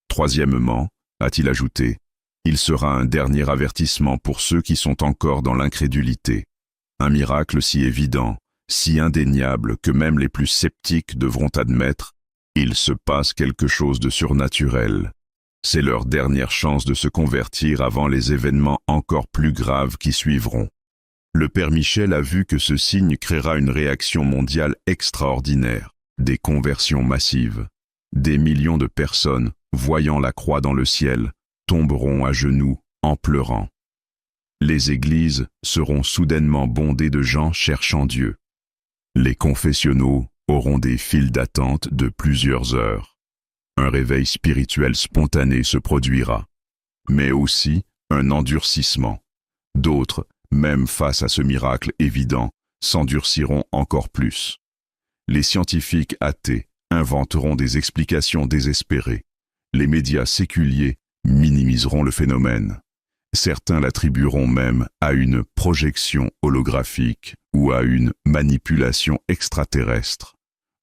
S1: Troisièmement, a-t-il ajouté, il sera un dernier avertissement pour ceux qui sont encore dans l'incrédulité. Un miracle si évident, si indéniable que même les plus sceptiques devront admettre, il se passe quelque chose de surnaturel. C'est leur dernière chance de se convertir avant les événements encore plus graves qui suivront. Le Père Michel a vu que ce signe créera une réaction mondiale extraordinaire, des conversions massives. Des millions de personnes, voyant la croix dans le ciel, tomberont à genoux en pleurant. Les églises seront soudainement bondées de gens cherchant Dieu. Les confessionnaux auront des files d'attente de plusieurs heures. Un réveil spirituel spontané se produira, mais aussi un endurcissement. D'autres, même face à ce miracle évident, s'endurciront encore plus. Les scientifiques athées inventeront des explications désespérées. Les médias séculiers minimiseront le phénomène. Certains l'attribueront même à une projection holographique ou à une manipulation extraterrestre.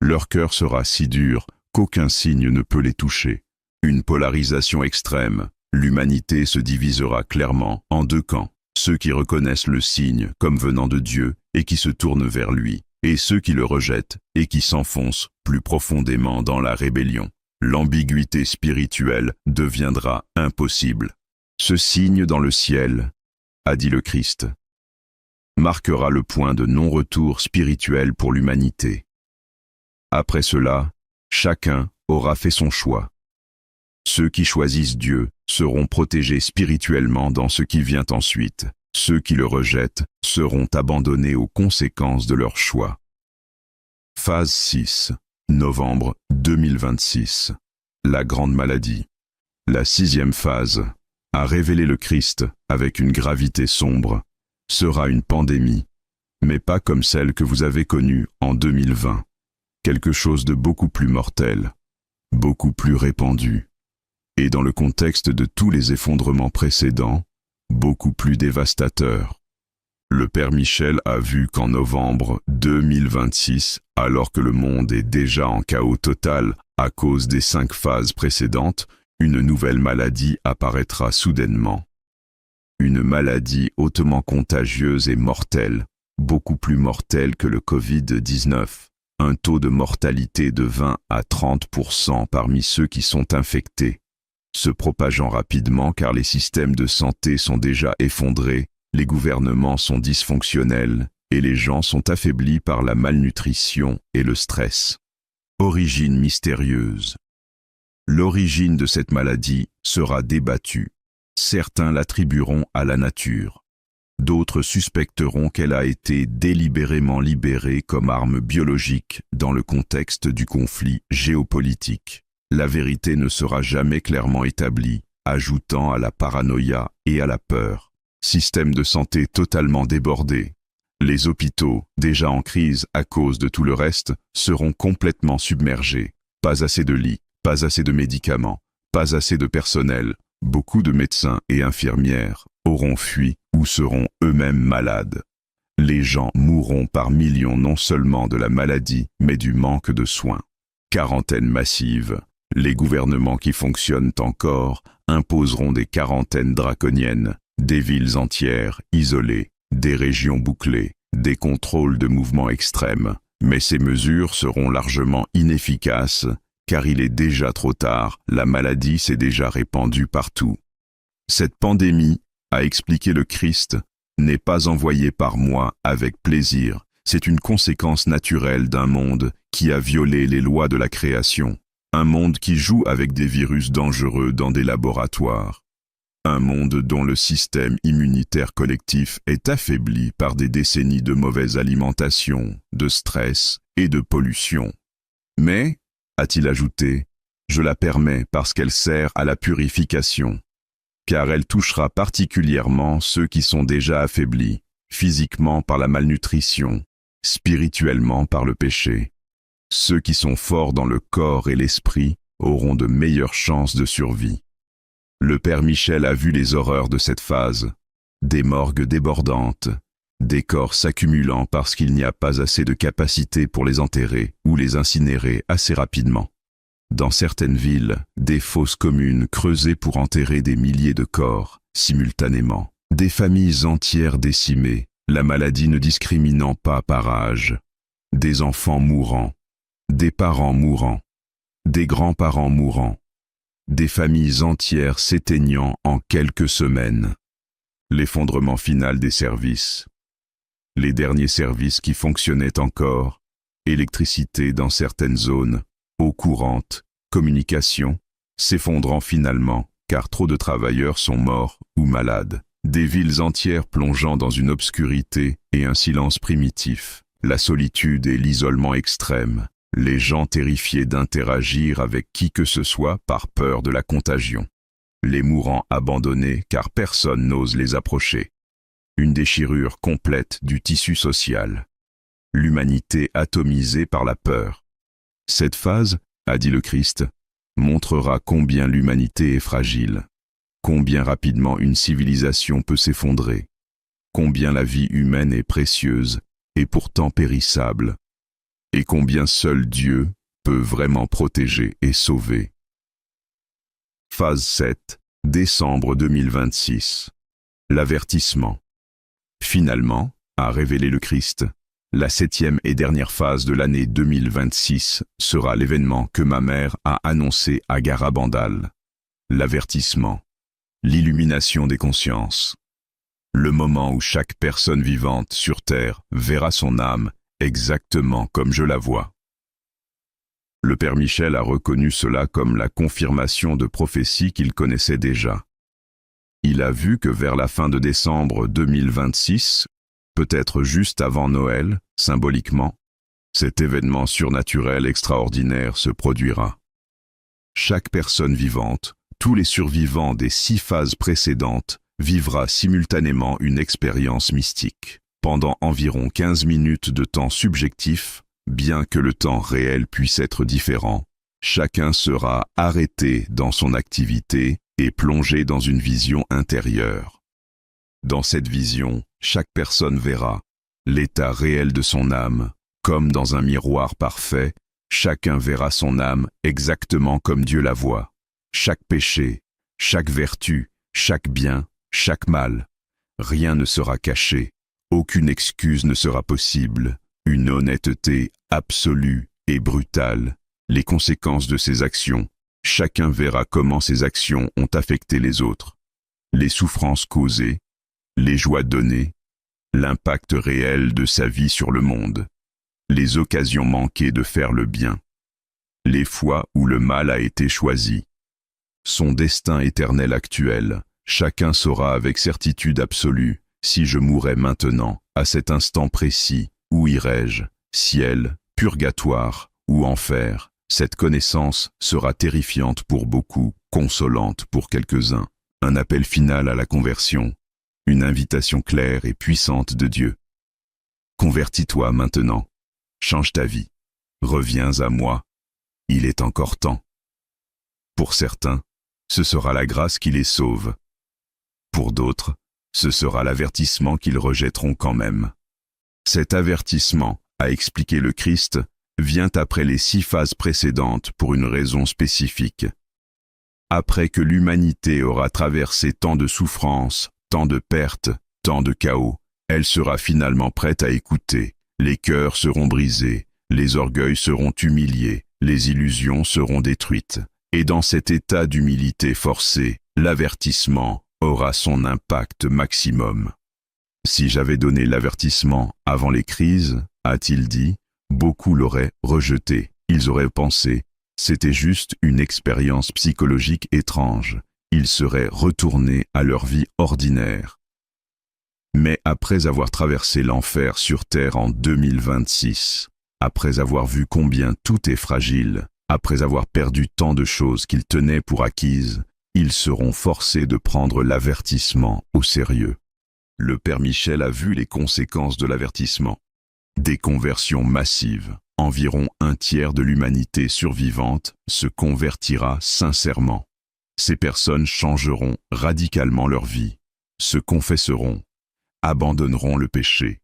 S1: Leur cœur sera si dur qu'aucun signe ne peut les toucher. Une polarisation extrême, L'humanité se divisera clairement en deux camps, ceux qui reconnaissent le signe comme venant de Dieu et qui se tournent vers lui, et ceux qui le rejettent et qui s'enfoncent plus profondément dans la rébellion. L'ambiguïté spirituelle deviendra impossible. Ce signe dans le ciel, a dit le Christ, marquera le point de non-retour spirituel pour l'humanité. Après cela, chacun aura fait son choix. Ceux qui choisissent Dieu seront protégés spirituellement dans ce qui vient ensuite. Ceux qui le rejettent seront abandonnés aux conséquences de leur choix. Phase 6, novembre 2026. La grande maladie. La 6e phase, à révéler le Christ avec une gravité sombre, sera une pandémie, mais pas comme celle que vous avez connue en 2020. Quelque chose de beaucoup plus mortel, beaucoup plus répandu, et dans le contexte de tous les effondrements précédents, beaucoup plus dévastateur. Le Père Michel a vu qu'en novembre 2026, alors que le monde est déjà en chaos total à cause des 5 phases précédentes, une nouvelle maladie apparaîtra soudainement. Une maladie hautement contagieuse et mortelle, beaucoup plus mortelle que le Covid-19. Un taux de mortalité de 20 à 30% parmi ceux qui sont infectés, se propageant rapidement car les systèmes de santé sont déjà effondrés, les gouvernements sont dysfonctionnels et les gens sont affaiblis par la malnutrition et le stress. Origine mystérieuse. L'origine de cette maladie sera débattue. Certains l'attribueront à la nature. D'autres suspecteront qu'elle a été délibérément libérée comme arme biologique dans le contexte du conflit géopolitique. La vérité ne sera jamais clairement établie, ajoutant à la paranoïa et à la peur. Système de santé totalement débordé. Les hôpitaux, déjà en crise à cause de tout le reste, seront complètement submergés. Pas assez de lits, pas assez de médicaments, pas assez de personnel. Beaucoup de médecins et infirmières auront fui ou seront eux-mêmes malades. Les gens mourront par millions non seulement de la maladie, mais du manque de soins. Quarantaine massive. Les gouvernements qui fonctionnent encore imposeront des quarantaines draconiennes, des villes entières isolées, des régions bouclées, des contrôles de mouvements extrêmes. Mais ces mesures seront largement inefficaces, car il est déjà trop tard, la maladie s'est déjà répandue partout. Cette pandémie, a expliqué le Christ, n'est pas envoyée par moi avec plaisir, c'est une conséquence naturelle d'un monde qui a violé les lois de la création, un monde qui joue avec des virus dangereux dans des laboratoires, un monde dont le système immunitaire collectif est affaibli par des décennies de mauvaise alimentation, de stress et de pollution. Mais, a-t-il ajouté, je la permets parce qu'elle sert à la purification, car elle touchera particulièrement ceux qui sont déjà affaiblis, physiquement par la malnutrition, spirituellement par le péché. Ceux qui sont forts dans le corps et l'esprit auront de meilleures chances de survie. Le Père Michel a vu les horreurs de cette phase, des morgues débordantes, des corps s'accumulant parce qu'il n'y a pas assez de capacité pour les enterrer ou les incinérer assez rapidement. Dans certaines villes, des fosses communes creusées pour enterrer des milliers de corps, simultanément. Des familles entières décimées, la maladie ne discriminant pas par âge. Des enfants mourants, des parents mourants, des grands-parents mourants. Des familles entières s'éteignant en quelques semaines. L'effondrement final des services. Les derniers services qui fonctionnaient encore, électricité dans certaines zones, eau courante, communication, s'effondrant finalement, car trop de travailleurs sont morts ou malades. Des villes entières plongeant dans une obscurité et un silence primitif. La solitude et l'isolement extrême. Les gens terrifiés d'interagir avec qui que ce soit par peur de la contagion. Les mourants abandonnés car personne n'ose les approcher. Une déchirure complète du tissu social. L'humanité atomisée par la peur. Cette phase, a dit le Christ, montrera combien l'humanité est fragile, combien rapidement une civilisation peut s'effondrer, combien la vie humaine est précieuse et pourtant périssable, et combien seul Dieu peut vraiment protéger et sauver. Phase 7, Décembre 2026. L'avertissement. Finalement, a révélé le Christ, la 7e et dernière phase de l'année 2026 sera l'événement que ma mère a annoncé à Garabandal. L'avertissement. L'illumination des consciences. Le moment où chaque personne vivante sur Terre verra son âme exactement comme je la vois. Le Père Michel a reconnu cela comme la confirmation de prophéties qu'il connaissait déjà. Il a vu que vers la fin de décembre 2026, peut-être juste avant Noël, symboliquement, cet événement surnaturel extraordinaire se produira. Chaque personne vivante, tous les survivants des 6 phases précédentes, vivra simultanément une expérience mystique. Pendant environ 15 minutes de temps subjectif, bien que le temps réel puisse être différent, chacun sera arrêté dans son activité et plongé dans une vision intérieure. Dans cette vision, chaque personne verra l'état réel de son âme, comme dans un miroir parfait, chacun verra son âme exactement comme Dieu la voit. Chaque péché, chaque vertu, chaque bien, chaque mal, rien ne sera caché, aucune excuse ne sera possible, une honnêteté absolue et brutale. Les conséquences de ses actions, chacun verra comment ses actions ont affecté les autres, les souffrances causées, les joies données, l'impact réel de sa vie sur le monde, les occasions manquées de faire le bien, les fois où le mal a été choisi, son destin éternel actuel. Chacun saura avec certitude absolue, si je mourais maintenant, à cet instant précis, où irais-je, ciel, purgatoire ou enfer. Cette connaissance sera terrifiante pour beaucoup, consolante pour quelques-uns, un appel final à la conversion, une invitation claire et puissante de Dieu. Convertis-toi maintenant, change ta vie, reviens à moi, il est encore temps. Pour certains, ce sera la grâce qui les sauve. Pour d'autres, ce sera l'avertissement qu'ils rejetteront quand même. Cet avertissement, a expliqué le Christ, vient après les 6 phases précédentes pour une raison spécifique. Après que l'humanité aura traversé tant de souffrances, tant de pertes, tant de chaos, elle sera finalement prête à écouter. Les cœurs seront brisés, les orgueils seront humiliés, les illusions seront détruites. Et dans cet état d'humilité forcée, l'avertissement aura son impact maximum. Si j'avais donné l'avertissement avant les crises, a-t-il dit, beaucoup l'auraient rejeté. Ils auraient pensé, c'était juste une expérience psychologique étrange. Ils seraient retournés à leur vie ordinaire. Mais après avoir traversé l'enfer sur Terre en 2026, après avoir vu combien tout est fragile, après avoir perdu tant de choses qu'ils tenaient pour acquises, ils seront forcés de prendre l'avertissement au sérieux. Le Père Michel a vu les conséquences de l'avertissement. Des conversions massives. Environ un tiers de l'humanité survivante se convertira sincèrement. Ces personnes changeront radicalement leur vie, se confesseront, abandonneront le péché,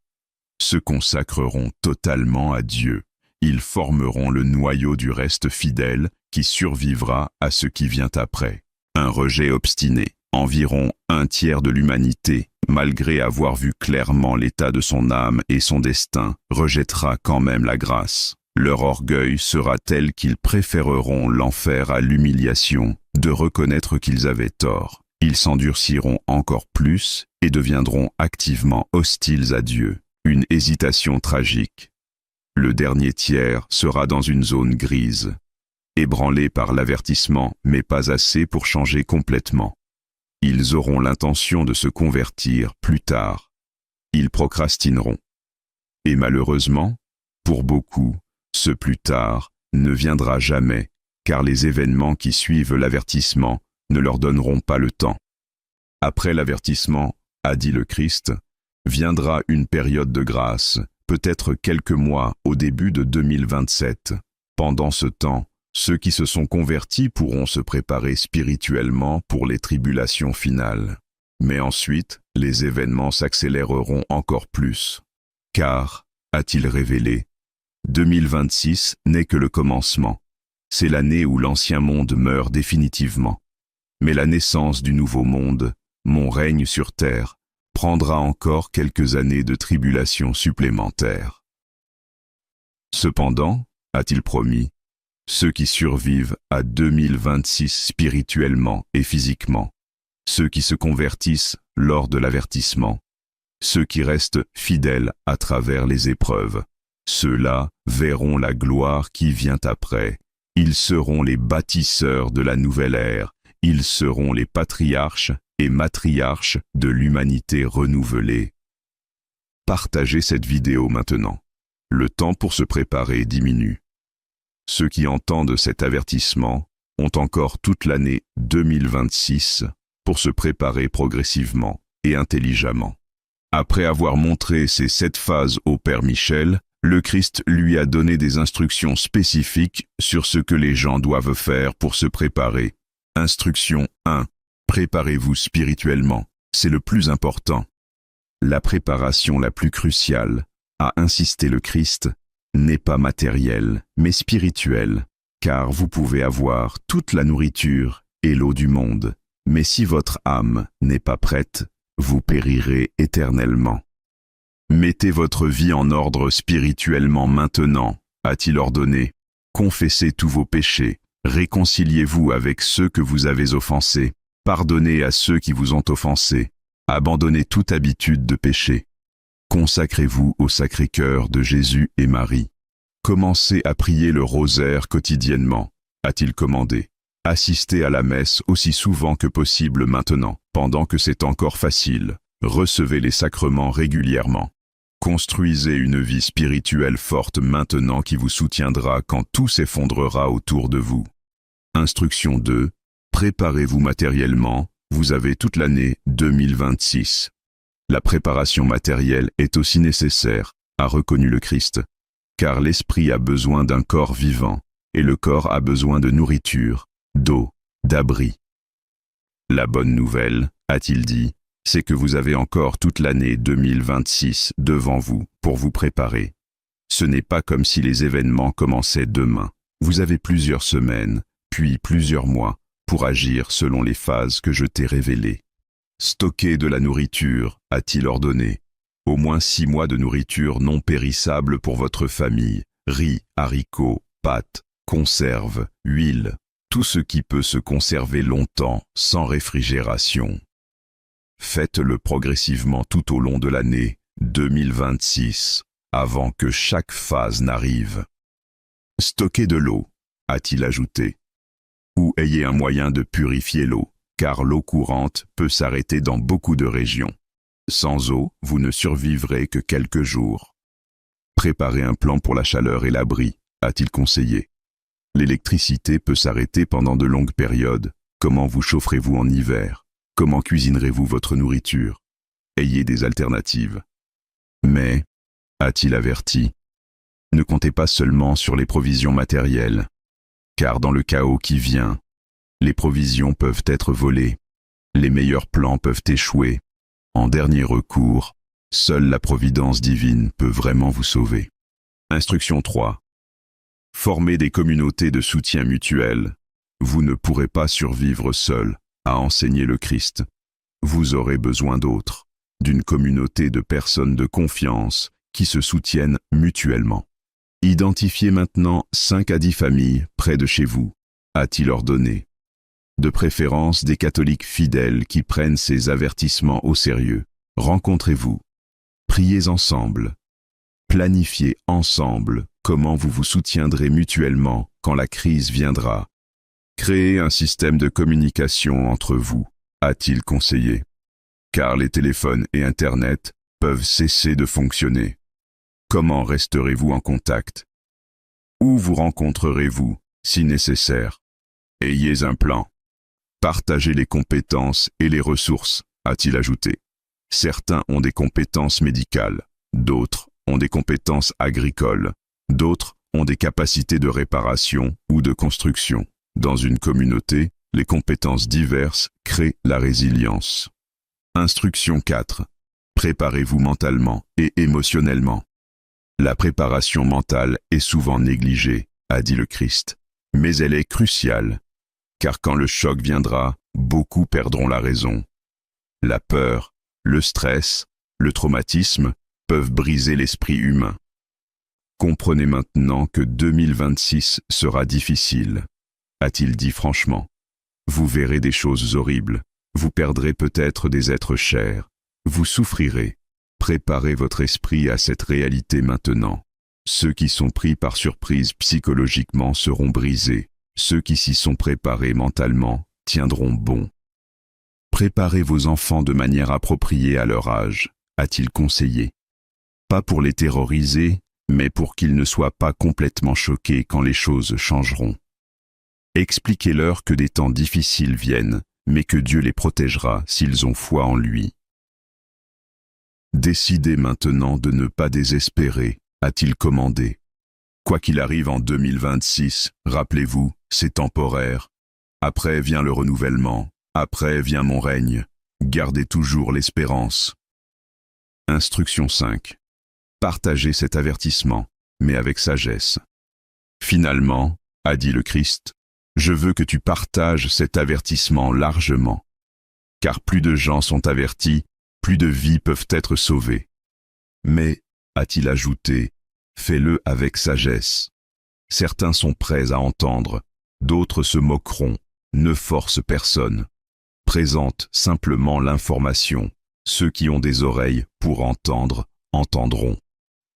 S1: se consacreront totalement à Dieu. Ils formeront le noyau du reste fidèle qui survivra à ce qui vient après. Un rejet obstiné. Environ un tiers de l'humanité, malgré avoir vu clairement l'état de son âme et son destin, rejettera quand même la grâce. Leur orgueil sera tel qu'ils préféreront l'enfer à l'humiliation, de reconnaître qu'ils avaient tort. Ils s'endurciront encore plus et deviendront activement hostiles à Dieu. Une hésitation tragique. Le dernier tiers sera dans une zone grise, ébranlé par l'avertissement, mais pas assez pour changer complètement. Ils auront l'intention de se convertir plus tard. Ils procrastineront. Et malheureusement, pour beaucoup, ce plus tard ne viendra jamais, car les événements qui suivent l'avertissement ne leur donneront pas le temps. Après l'avertissement, a dit le Christ, viendra une période de grâce, peut-être quelques mois au début de 2027. Pendant ce temps, ceux qui se sont convertis pourront se préparer spirituellement pour les tribulations finales. Mais ensuite, les événements s'accéléreront encore plus. Car, a-t-il révélé, 2026 n'est que le commencement. C'est l'année où l'ancien monde meurt définitivement. Mais la naissance du nouveau monde, mon règne sur terre, prendra encore quelques années de tribulation supplémentaires. Cependant, a-t-il promis, ceux qui survivent à 2026 spirituellement et physiquement, ceux qui se convertissent lors de l'avertissement, ceux qui restent fidèles à travers les épreuves, ceux-là verront la gloire qui vient après. Ils seront les bâtisseurs de la nouvelle ère, ils seront les patriarches et matriarches de l'humanité renouvelée. Partagez cette vidéo maintenant. Le temps pour se préparer diminue. Ceux qui entendent cet avertissement ont encore toute l'année 2026 pour se préparer progressivement et intelligemment. Après avoir montré ces 7 phases au Père Michel, le Christ lui a donné des instructions spécifiques sur ce que les gens doivent faire pour se préparer. Instruction 1. Préparez-vous spirituellement, c'est le plus important. La préparation la plus cruciale, a insisté le Christ, n'est pas matérielle, mais spirituelle, car vous pouvez avoir toute la nourriture et l'eau du monde, mais si votre âme n'est pas prête, vous périrez éternellement. Mettez votre vie en ordre spirituellement maintenant, a-t-il ordonné. Confessez tous vos péchés, réconciliez-vous avec ceux que vous avez offensés, pardonnez à ceux qui vous ont offensés, abandonnez toute habitude de péché. Consacrez-vous au Sacré-Cœur de Jésus et Marie. Commencez à prier le rosaire quotidiennement, a-t-il commandé. Assistez à la messe aussi souvent que possible maintenant, pendant que c'est encore facile. Recevez les sacrements régulièrement. Construisez une vie spirituelle forte maintenant qui vous soutiendra quand tout s'effondrera autour de vous. Instruction 2. Préparez-vous matériellement, vous avez toute l'année 2026. La préparation matérielle est aussi nécessaire, a reconnu le Christ, car l'esprit a besoin d'un corps vivant, et le corps a besoin de nourriture, d'eau, d'abri. La bonne nouvelle, a-t-il dit, c'est que vous avez encore toute l'année 2026 devant vous pour vous préparer. Ce n'est pas comme si les événements commençaient demain. Vous avez plusieurs semaines, puis plusieurs mois, pour agir selon les phases que je t'ai révélées. Stockez de la nourriture, a-t-il ordonné. Au moins 6 mois de nourriture non périssable pour votre famille, riz, haricots, pâtes, conserves, huile, tout ce qui peut se conserver longtemps sans réfrigération. Faites-le progressivement tout au long de l'année 2026, avant que chaque phase n'arrive. Stockez de l'eau, a-t-il ajouté. Ou ayez un moyen de purifier l'eau, car l'eau courante peut s'arrêter dans beaucoup de régions. Sans eau, vous ne survivrez que quelques jours. Préparez un plan pour la chaleur et l'abri, a-t-il conseillé. L'électricité peut s'arrêter pendant de longues périodes. Comment vous chaufferez-vous en hiver? Comment cuisinerez-vous votre nourriture? Ayez des alternatives. Mais, a-t-il averti, ne comptez pas seulement sur les provisions matérielles, car dans le chaos qui vient, les provisions peuvent être volées, les meilleurs plans peuvent échouer. En dernier recours, seule la providence divine peut vraiment vous sauver. Instruction 3. Formez des communautés de soutien mutuel. Vous ne pourrez pas survivre seul, a enseigné le Christ. Vous aurez besoin d'autres, d'une communauté de personnes de confiance qui se soutiennent mutuellement. Identifiez maintenant 5 à 10 familles près de chez vous, a-t-il ordonné. De préférence des catholiques fidèles qui prennent ces avertissements au sérieux. Rencontrez-vous. Priez ensemble. Planifiez ensemble comment vous vous soutiendrez mutuellement quand la crise viendra. Créez un système de communication entre vous, a-t-il conseillé. Car les téléphones et Internet peuvent cesser de fonctionner. Comment resterez-vous en contact? Où vous rencontrerez-vous, si nécessaire? Ayez un plan. Partagez les compétences et les ressources, a-t-il ajouté. Certains ont des compétences médicales, d'autres ont des compétences agricoles, d'autres ont des capacités de réparation ou de construction. Dans une communauté, les compétences diverses créent la résilience. Instruction 4. Préparez-vous mentalement et émotionnellement. La préparation mentale est souvent négligée, a dit le Christ, mais elle est cruciale. Car quand le choc viendra, beaucoup perdront la raison. La peur, le stress, le traumatisme peuvent briser l'esprit humain. Comprenez maintenant que 2026 sera difficile, a-t-il dit franchement. Vous verrez des choses horribles, vous perdrez peut-être des êtres chers, vous souffrirez. Préparez votre esprit à cette réalité maintenant. Ceux qui sont pris par surprise psychologiquement seront brisés, ceux qui s'y sont préparés mentalement tiendront bon. Préparez vos enfants de manière appropriée à leur âge, a-t-il conseillé. Pas pour les terroriser, mais pour qu'ils ne soient pas complètement choqués quand les choses changeront. Expliquez-leur que des temps difficiles viennent, mais que Dieu les protégera s'ils ont foi en lui. Décidez maintenant de ne pas désespérer, a-t-il commandé. Quoi qu'il arrive en 2026, rappelez-vous, c'est temporaire. Après vient le renouvellement, après vient mon règne. Gardez toujours l'espérance. Instruction 5. Partagez cet avertissement, mais avec sagesse. Finalement, a dit le Christ, je veux que tu partages cet avertissement largement. Car plus de gens sont avertis, plus de vies peuvent être sauvées. Mais, a-t-il ajouté, fais-le avec sagesse. Certains sont prêts à entendre, d'autres se moqueront, ne force personne. Présente simplement l'information. Ceux qui ont des oreilles pour entendre, entendront.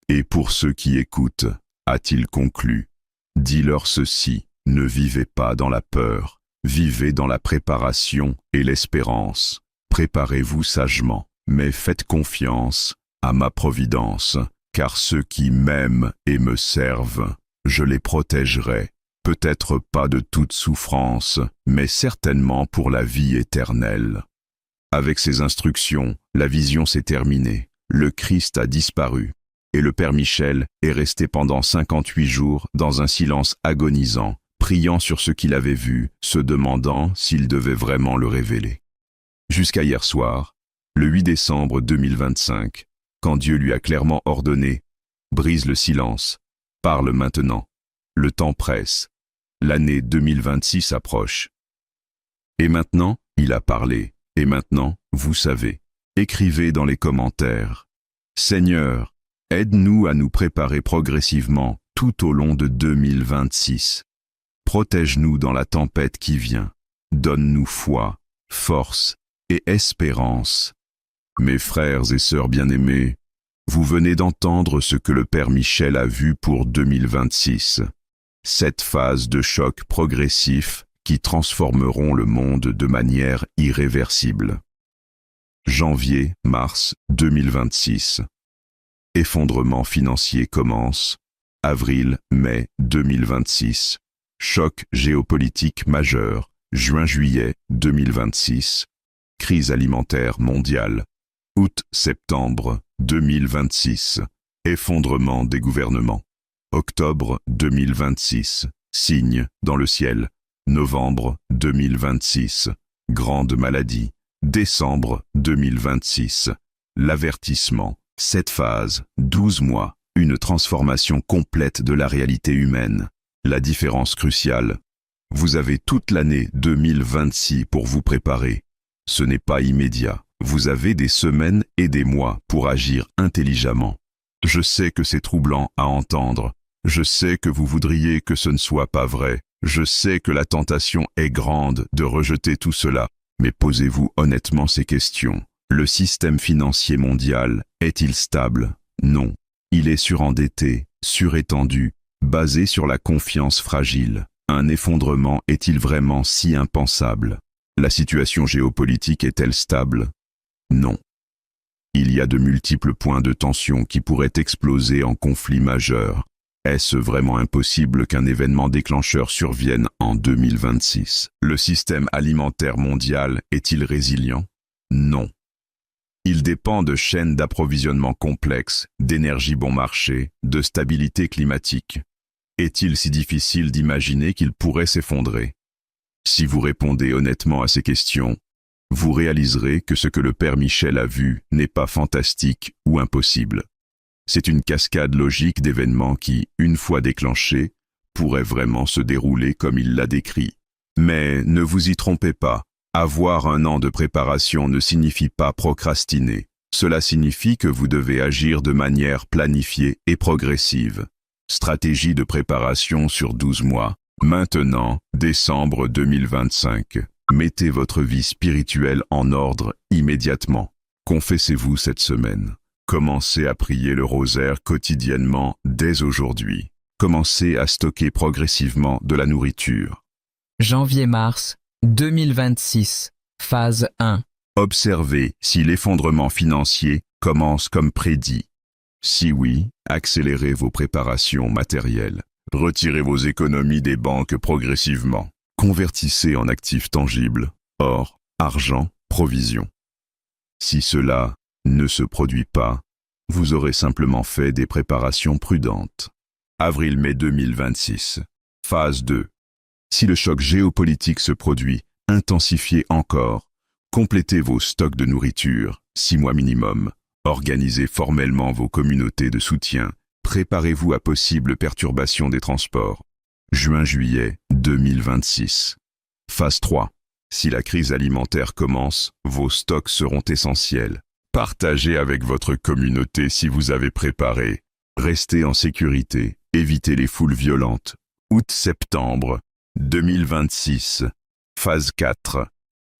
S1: Et pour ceux qui écoutent, a-t-il conclu, dis-leur ceci, ne vivez pas dans la peur, vivez dans la préparation et l'espérance. Préparez-vous sagement, mais faites confiance à ma providence, car ceux qui m'aiment et me servent, je les protégerai, peut-être pas de toute souffrance, mais certainement pour la vie éternelle. Avec ces instructions, la vision s'est terminée, le Christ a disparu, et le Père Michel est resté pendant 58 jours dans un silence agonisant, priant sur ce qu'il avait vu, se demandant s'il devait vraiment le révéler. Jusqu'à hier soir, le 8 décembre 2025, quand Dieu lui a clairement ordonné « Brise le silence, parle maintenant, le temps presse, l'année 2026 approche. » Et maintenant, il a parlé, et maintenant, vous savez. Écrivez dans les commentaires « Seigneur, aide-nous à nous préparer progressivement tout au long de 2026. Protège-nous dans la tempête qui vient. Donne-nous foi, force et espérance. » Mes frères et sœurs bien-aimés, vous venez d'entendre ce que le Père Michel a vu pour 2026. Cette phase de choc progressif qui transformeront le monde de manière irréversible. Janvier-mars 2026. Effondrement financier commence. Avril-mai 2026. Choc géopolitique majeur. Juin-juillet 2026. Crise alimentaire mondiale. Août-septembre 2026. Effondrement des gouvernements. Octobre 2026. Signe dans le ciel. Novembre 2026. Grande maladie. Décembre 2026. L'avertissement. Cette phase, 12 mois, une transformation complète de la réalité humaine. La différence cruciale. Vous avez toute l'année 2026 pour vous préparer. Ce n'est pas immédiat. Vous avez des semaines et des mois pour agir intelligemment. Je sais que c'est troublant à entendre. Je sais que vous voudriez que ce ne soit pas vrai. Je sais que la tentation est grande de rejeter tout cela. Mais posez-vous honnêtement ces questions. Le système financier mondial est-il stable? Non. Il est surendetté, surétendu, basé sur la confiance fragile. Un effondrement est-il vraiment si impensable? La situation géopolitique est-elle stable? Non. Il y a de multiples points de tension qui pourraient exploser en conflit majeur. Est-ce vraiment impossible qu'un événement déclencheur survienne en 2026? Le système alimentaire mondial est-il résilient? Non. Il dépend de chaînes d'approvisionnement complexes, d'énergie bon marché, de stabilité climatique. Est-il si difficile d'imaginer qu'il pourrait s'effondrer? Si vous répondez honnêtement à ces questions, vous réaliserez que ce que le Père Michel a vu n'est pas fantastique ou impossible. C'est une cascade logique d'événements qui, une fois déclenchés, pourraient vraiment se dérouler comme il l'a décrit. Mais ne vous y trompez pas, Avoir un an de préparation ne signifie pas procrastiner. Cela signifie que vous devez agir de manière planifiée et progressive. Stratégie de préparation sur 12 mois. Maintenant, décembre 2025. Mettez votre vie spirituelle en ordre immédiatement. Confessez-vous cette semaine. Commencez à prier le rosaire quotidiennement dès aujourd'hui. Commencez à stocker progressivement de la nourriture.
S2: Janvier-mars 2026, phase 1.
S1: Observez si l'effondrement financier commence comme prédit. Si oui, accélérez vos préparations matérielles. Retirez vos économies des banques progressivement. Convertissez en actifs tangibles, or, argent, provisions. Si cela ne se produit pas, vous aurez simplement fait des préparations prudentes. Avril-mai 2026, phase 2. Si le choc géopolitique se produit, intensifiez encore. Complétez vos stocks de nourriture, 6 mois minimum. Organisez formellement vos communautés de soutien. Préparez-vous à possibles perturbations des transports. Juin-juillet 2026. Phase 3. Si la crise alimentaire commence, vos stocks seront essentiels. Partagez avec votre communauté si vous avez préparé. Restez en sécurité. Évitez les foules violentes. Août-septembre 2026. Phase 4.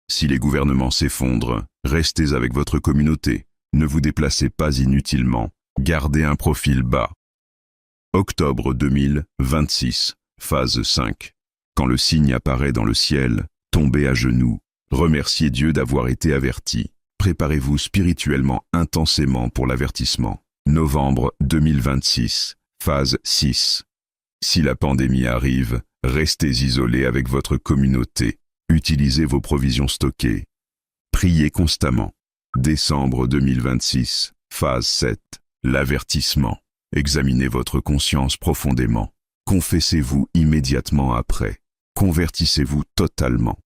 S1: Si les gouvernements s'effondrent, restez avec votre communauté. Ne vous déplacez pas inutilement. Gardez un profil bas. Octobre 2026. Phase 5. Quand le signe apparaît dans le ciel, tombez à genoux. Remerciez Dieu d'avoir été averti. Préparez-vous spirituellement intensément pour l'avertissement. Novembre 2026. Phase 6. Si la pandémie arrive, restez isolés avec votre communauté. Utilisez vos provisions stockées. Priez constamment. Décembre 2026. Phase 7. L'avertissement. Examinez votre conscience profondément. Confessez-vous immédiatement après. Convertissez-vous totalement.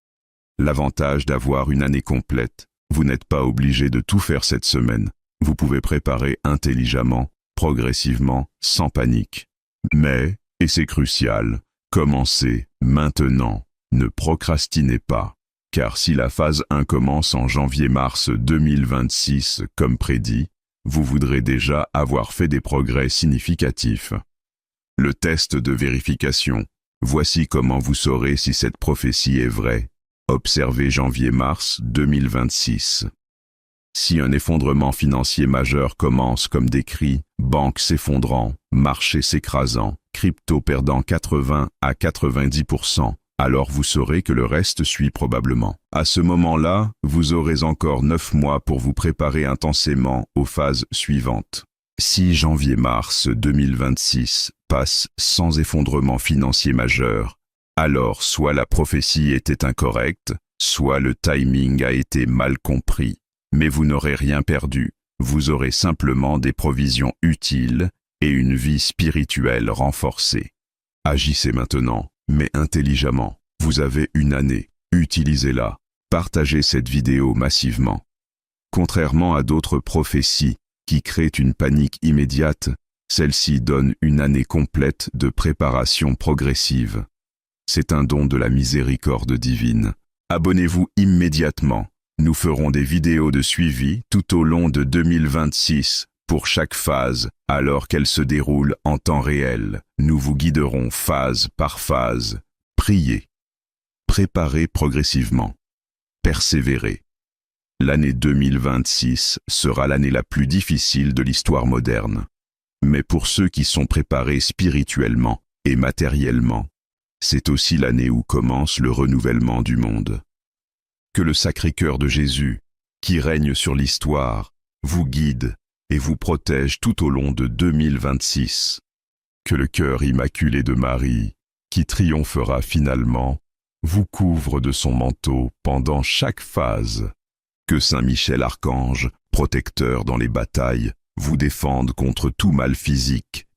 S1: L'avantage d'avoir une année complète, vous n'êtes pas obligé de tout faire cette semaine. Vous pouvez préparer intelligemment, progressivement, sans panique. Mais, et c'est crucial, commencez maintenant. Ne procrastinez pas. Car si la phase 1 commence en janvier-mars 2026 comme prédit, vous voudrez déjà avoir fait des progrès significatifs. Le test de vérification. Voici comment vous saurez si cette prophétie est vraie. Observez janvier-mars 2026. Si un effondrement financier majeur commence comme décrit, banques s'effondrant, marchés s'écrasant, crypto perdant 80 à 90%, alors vous saurez que le reste suit probablement. À ce moment-là, vous aurez encore 9 mois pour vous préparer intensément aux phases suivantes. Si janvier-mars 2026 passe sans effondrement financier majeur, alors soit la prophétie était incorrecte, soit le timing a été mal compris. Mais vous n'aurez rien perdu, vous aurez simplement des provisions utiles et une vie spirituelle renforcée. Agissez maintenant, mais intelligemment. Vous avez une année, utilisez-la. Partagez cette vidéo massivement. Contrairement à d'autres prophéties qui créent une panique immédiate, celle-ci donne une année complète de préparation progressive. C'est un don de la miséricorde divine. Abonnez-vous immédiatement. Nous ferons des vidéos de suivi tout au long de 2026 pour chaque phase, alors qu'elle se déroule en temps réel. Nous vous guiderons phase par phase. Priez. Préparez progressivement. Persévérez. L'année 2026 sera l'année la plus difficile de l'histoire moderne. Mais pour ceux qui sont préparés spirituellement et matériellement, c'est aussi l'année où commence le renouvellement du monde. Que le Sacré-Cœur de Jésus, qui règne sur l'histoire, vous guide et vous protège tout au long de 2026. Que le cœur immaculé de Marie, qui triomphera finalement, vous couvre de son manteau pendant chaque phase. Que Saint Michel Archange, protecteur dans les batailles, vous défende contre tout mal physique